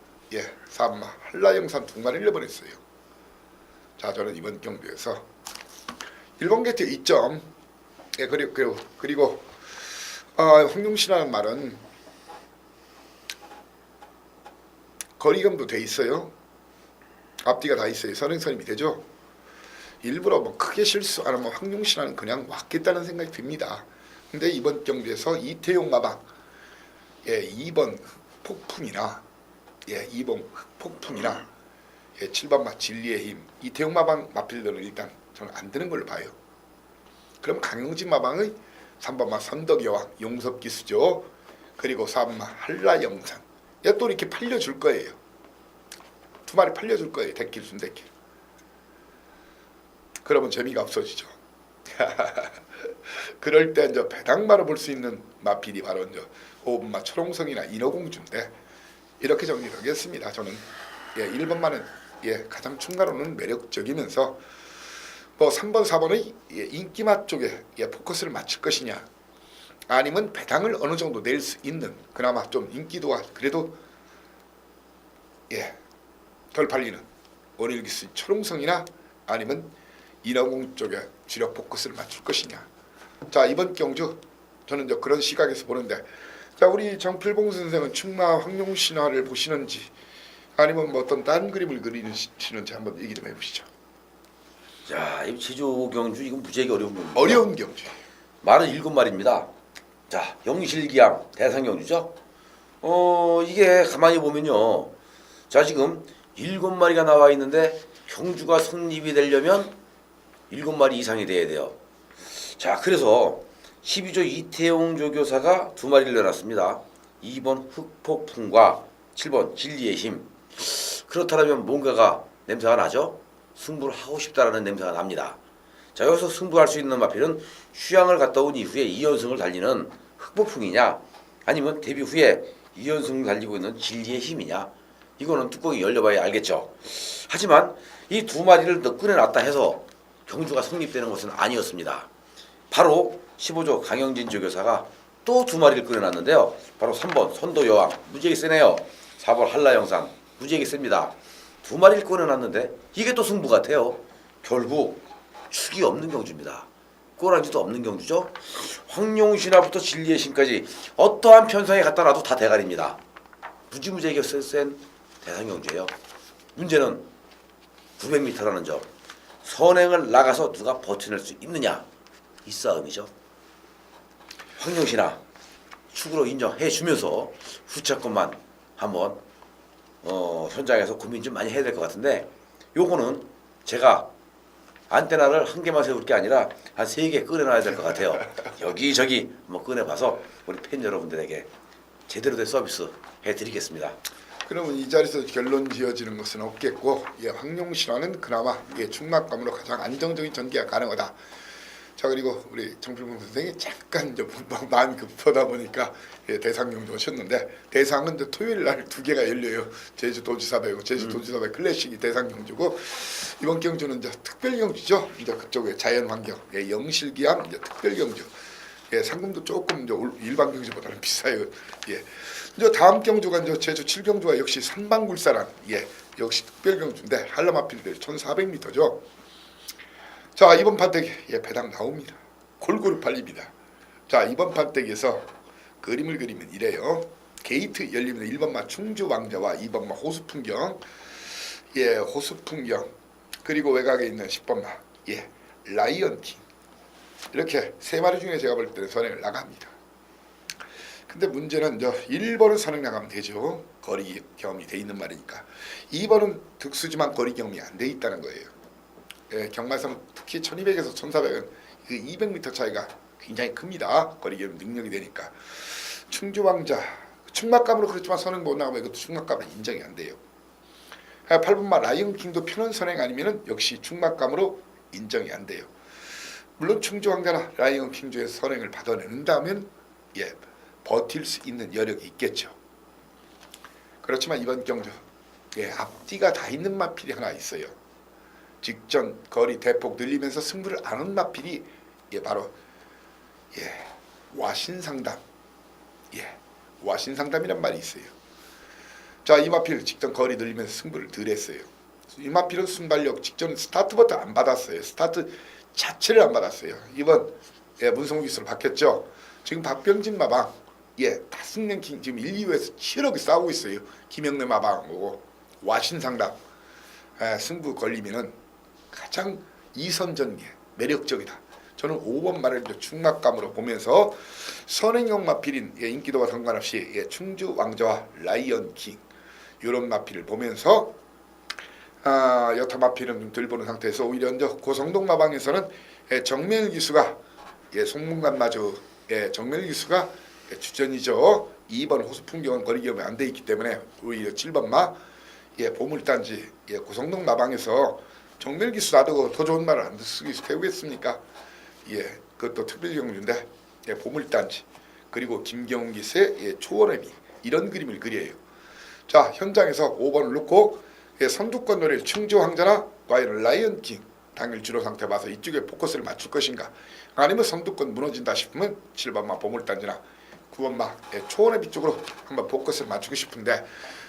A: 4번마 한라영산 두 마리를 내보냈어요. 자 저는 이번 경주에서 1번 게이트 2점 그리고 황룡신화라는 말은 거리감도 돼 있어요. 앞뒤가 다 있어요. 선행선임이 되죠. 일부러 뭐 크게 실수 안 하면 황룡신화는 그냥 왔겠다는 생각이 듭니다. 근데 이번 경주에서 이태용 마방 2번 폭풍이나 2번 흑폭풍이나 7번마 진리의 힘 이태용 마방 마필들은 일단 저는 안 되는 걸로 봐요. 그럼 강영진 마방의 3번마 선덕여왕 용섭기수죠. 그리고 4번마 한라영산 또 이렇게 팔려줄 거예요. 두 마리 팔려줄 거예요. 대길 순대길. 그러면 재미가 없어지죠. 그럴 때 이제 배당마로 볼 수 있는 마필이 바로 이제 5번마 초롱성이나 인어공주인데 이렇게 정리를 하겠습니다. 저는 1번마는 가장 충가로는 매력적이면서 뭐 3번, 4번의 인기맛 쪽에 포커스를 맞출 것이냐 아니면 배당을 어느 정도 낼 수 있는 그나마 좀 인기도가 그래도 덜 팔리는 원일기수 초롱성이나 아니면 인어공 쪽에 주력 포커스를 맞출 것이냐. 자, 이번 경주 저는 이제 그런 시각에서 보는데, 자, 우리 정필봉 선생은 충마 황룡신화를 보시는지 아니면 뭐 어떤 딴 그림을 그리시는지 한번 얘기 좀 해보시죠.
B: 자, 이 제주 경주 이건 무지하게 어려운 경주.
A: 어려운 경주.
B: 말은 7마리입니다. 자, 영실기양 대상경주죠. 이게 가만히 보면요. 자, 지금 7마리가 나와 있는데 경주가 성립이 되려면 7마리 이상이 돼야 돼요. 자, 그래서 12조 이태용 조교사가 2마리를 내놨습니다. 2번 흑폭풍과 7번 진리의 힘. 그렇다면 뭔가가 냄새가 나죠? 승부를 하고 싶다라는 냄새가 납니다. 자, 여기서 승부할 수 있는 마필은 휴양을 갔다 온 이후에 2연승을 달리는 흑폭풍이냐 아니면 데뷔 후에 2연승을 달리고 있는 진리의 힘이냐, 이거는 뚜껑이 열려봐야 알겠죠. 하지만 이 2마리를 더 꺼내놨다 해서 경주가 성립되는 것은 아니었습니다. 바로 15조 강영진 조교사가 또 2마리를 꺼내놨는데요. 바로 3번 선도여왕 무지하게 세네요. 4번 한라영상 무지하게 셉니다. 2마리를 꺼내놨는데 이게 또 승부 같아요. 결국 축이 없는 경주입니다. 꼬라지도 없는 경주죠. 황룡신화부터 진리의 신까지 어떠한 편성에 갖다 놔도 다 대가리입니다. 무지무지하게 센 대상경주예요. 문제는 900m라는 점. 선행을 나가서 누가 버텨낼 수 있느냐, 이 싸움이죠. 황룡신화 축으로 인정해 주면서 후차권만 한번 현장에서 고민 좀 많이 해야 될 것 같은데, 요거는 제가 안테나를 한 개만 세울 게 아니라 한 3개 꺼내놔야 될 것 같아요. 여기저기 한번 꺼내봐서 우리 팬 여러분들에게 제대로 된 서비스 해드리겠습니다.
A: 그러면 이 자리에서 결론 지어지는 것은 없겠고, 황룡신화는 그나마 충막감으로 가장 안정적인 전개가 가능하다. 자, 그리고 우리 정필봉 선생이 잠깐 이제 마음이 급하다 보니까 대상경주 오셨는데, 대상은 이제 토요일 날 2개가 열려요. 제주도지사배고 제주도지사배 클래식이 대상경주고, 이번 경주는 이제 특별경주죠. 이제 그쪽에 자연환경, 영실기암 이제 특별경주. 상금도 조금 이제 일반 경주보다는 비싸요. 이제 다음 경주가 이제 제주 7경주와 역시 산방굴사란 역시 특별경주인데 한라마필대 1,400m죠. 자, 이번 판때기 배당 나옵니다. 골고루 팔립니다. 자, 이번 판때기에서 그림을 그리면 이래요. 게이트 열리면 1번마 충주왕자와 2번마 호수풍경, 호수풍경, 그리고 외곽에 있는 10번마 라이언킹, 이렇게 3마리 중에 제가 볼 때는 선행을 나갑니다. 근데 문제는 1번은 선행 나가면 되죠. 거리 경험이 돼 있는 말이니까. 2번은 득수지만 거리 경험이 안 돼 있다는 거예요. 경마에서는 특히 1200에서 1400은 200m 차이가 굉장히 큽니다. 거리 경험 능력이 되니까. 충주왕자 충막감으로 그렇지만 선행 못 나가면 이것도 충막감은 인정이 안 돼요. 8번마 라이언킹도 편한 선행 아니면은 역시 충막감으로 인정이 안 돼요. 물론 충주왕자나 라이언킹 중에서 선행을 받아낸다면 버틸 수 있는 여력이 있겠죠. 그렇지만 이번 경주 앞뒤가 다 있는 마필이 하나 있어요. 직전 거리 대폭 늘리면서 승부를 아는 마필이 바로 와신상담, 와신상담이란 말이 있어요. 자, 이 마필 직전 거리 늘리면서 승부를 덜 했어요. 이 마필은 순발력 직전 스타트부터 안 받았어요. 스타트 자체를 안 받았어요. 이번 문성우 기수로 바뀌었죠. 지금 박병진 마방 다승랭킹 지금 1, 2위에서 치열하게 싸우고 있어요. 김영래 마방하고 와신상담. 승부 걸리면은 가장 이선전개 매력적이다. 저는 5번 말을 충막감으로 보면서 선행형 마필인 인기도와 상관없이 충주 왕자와 라이언킹 이런 마필을 보면서 여타 마필은 좀 덜 보는 상태에서 오히려 이제 고성동 마방에서는 정명일 기수가 송문관마주 정명일 기수가 주전이죠. 2번 호수풍경은 거리 기업이 안 돼 있기 때문에 오히려 7번마 보물단지 고성동 마방에서 정명일 기수 놔두고 더 좋은 말을 안 쓰기 태우겠습니까? 예, 그것도 특별 경주인데 예, 보물단지 그리고 김경훈 기수의 예, 초원의미 이런 그림을 그려요. 자, 현장에서 5번을 놓고 예, 선두권 노래를 충주왕자나 과연 라이언킹 당일 주로 상태 봐서 이쪽에 포커스를 맞출 것인가, 아니면 선두권 무너진다 싶으면 7번마 보물단지나 9번마 예, 초원의미 쪽으로 한번 포커스를 맞추고 싶은데,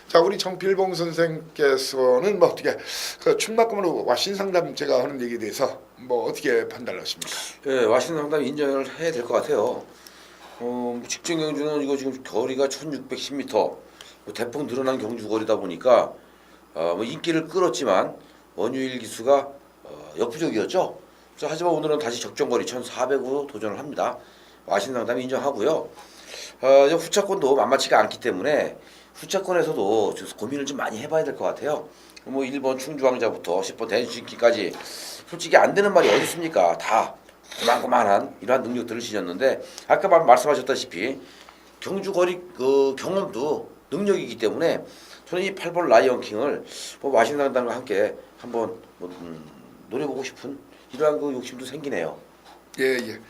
A: 자, 우리 정필봉 선생께서는 뭐 어떻게 그 충막금으로 와신 상담 제가 하는 얘기에 대해서 뭐 어떻게 판단을 하십니까?
B: 예, 와시는 상담 인정을 해야 될 것 같아요. 직전 경주는 이거 지금 거리가 1610m, 대폭 늘어난 경주 거리다 보니까 뭐 인기를 끌었지만 원유일 기수가 역부족이었죠. 그래서 하지만 오늘은 다시 적정 거리 1400으로 도전을 합니다. 와신 상담 인정하고요. 이제 후차권도 만만치가 않기 때문에 후차권에서도 좀 고민을 좀 많이 해봐야 될 것 같아요. 뭐 1번 충주왕자부터 10번 대진키까지 솔직히 안 되는 말이 어디 있습니까? 다 그만한 이러한 능력들을 지녔는데, 아까 말씀하셨다시피 경주 거리 그 경험도 능력이기 때문에 저는 이 8번 라이언킹을 뭐 와신상담과 함께 한번 노려보고 싶은 이러한 그 욕심도 생기네요.
A: 예, 예.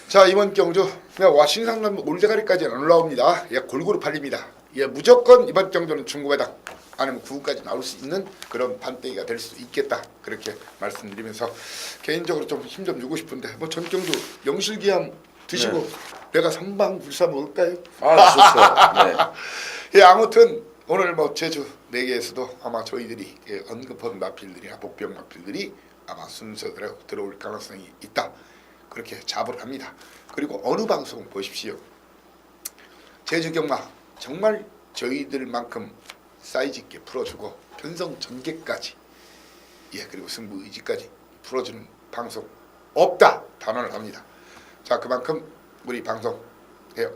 A: 자, 이번 경주 그냥 와신상담 올대가리까지는 안 올라옵니다. 예, 골고루 팔립니다. 예, 무조건 이번 경주는 중구배당 아니면 9까지 나올 수 있는 그런 판때기가 될 수 있겠다, 그렇게 말씀드리면서 개인적으로 좀 힘 좀 주고 싶은데 뭐 전 경주 영실기암 드시고
B: 네.
A: 내가 삼방불사 먹을까요?
B: 아, 좋죠. 네.
A: 예, 아무튼 오늘 뭐 제주 4개에서도 아마 저희들이 예, 언급한 마필들이나 복병 마필들이 아마 순서대로 들어올 가능성이 있다, 그렇게 자부를 합니다. 그리고 어느 방송 보십시오, 제주 경마 정말 저희들만큼 사이즈 있게 풀어주고 편성 전개까지, 예, 그리고 승부 의지까지 풀어주는 방송 없다 단언을 합니다. 자, 그만큼 우리 방송 예,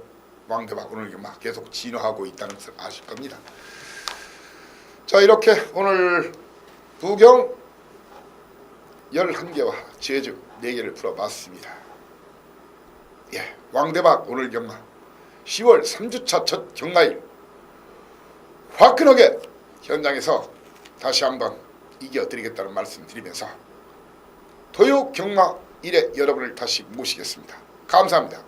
A: 왕대박 오늘 경마 계속 진화하고 있다는 것을 아실 겁니다. 자, 이렇게 오늘 부경 11개와 제주 4개를 풀어봤습니다. 예, 왕대박 오늘 경마 10월 3주차 첫 경마일 화끈하게 현장에서 다시 한번 이겨드리겠다는 말씀 드리면서 토요 경마 1회 여러분을 다시 모시겠습니다. 감사합니다.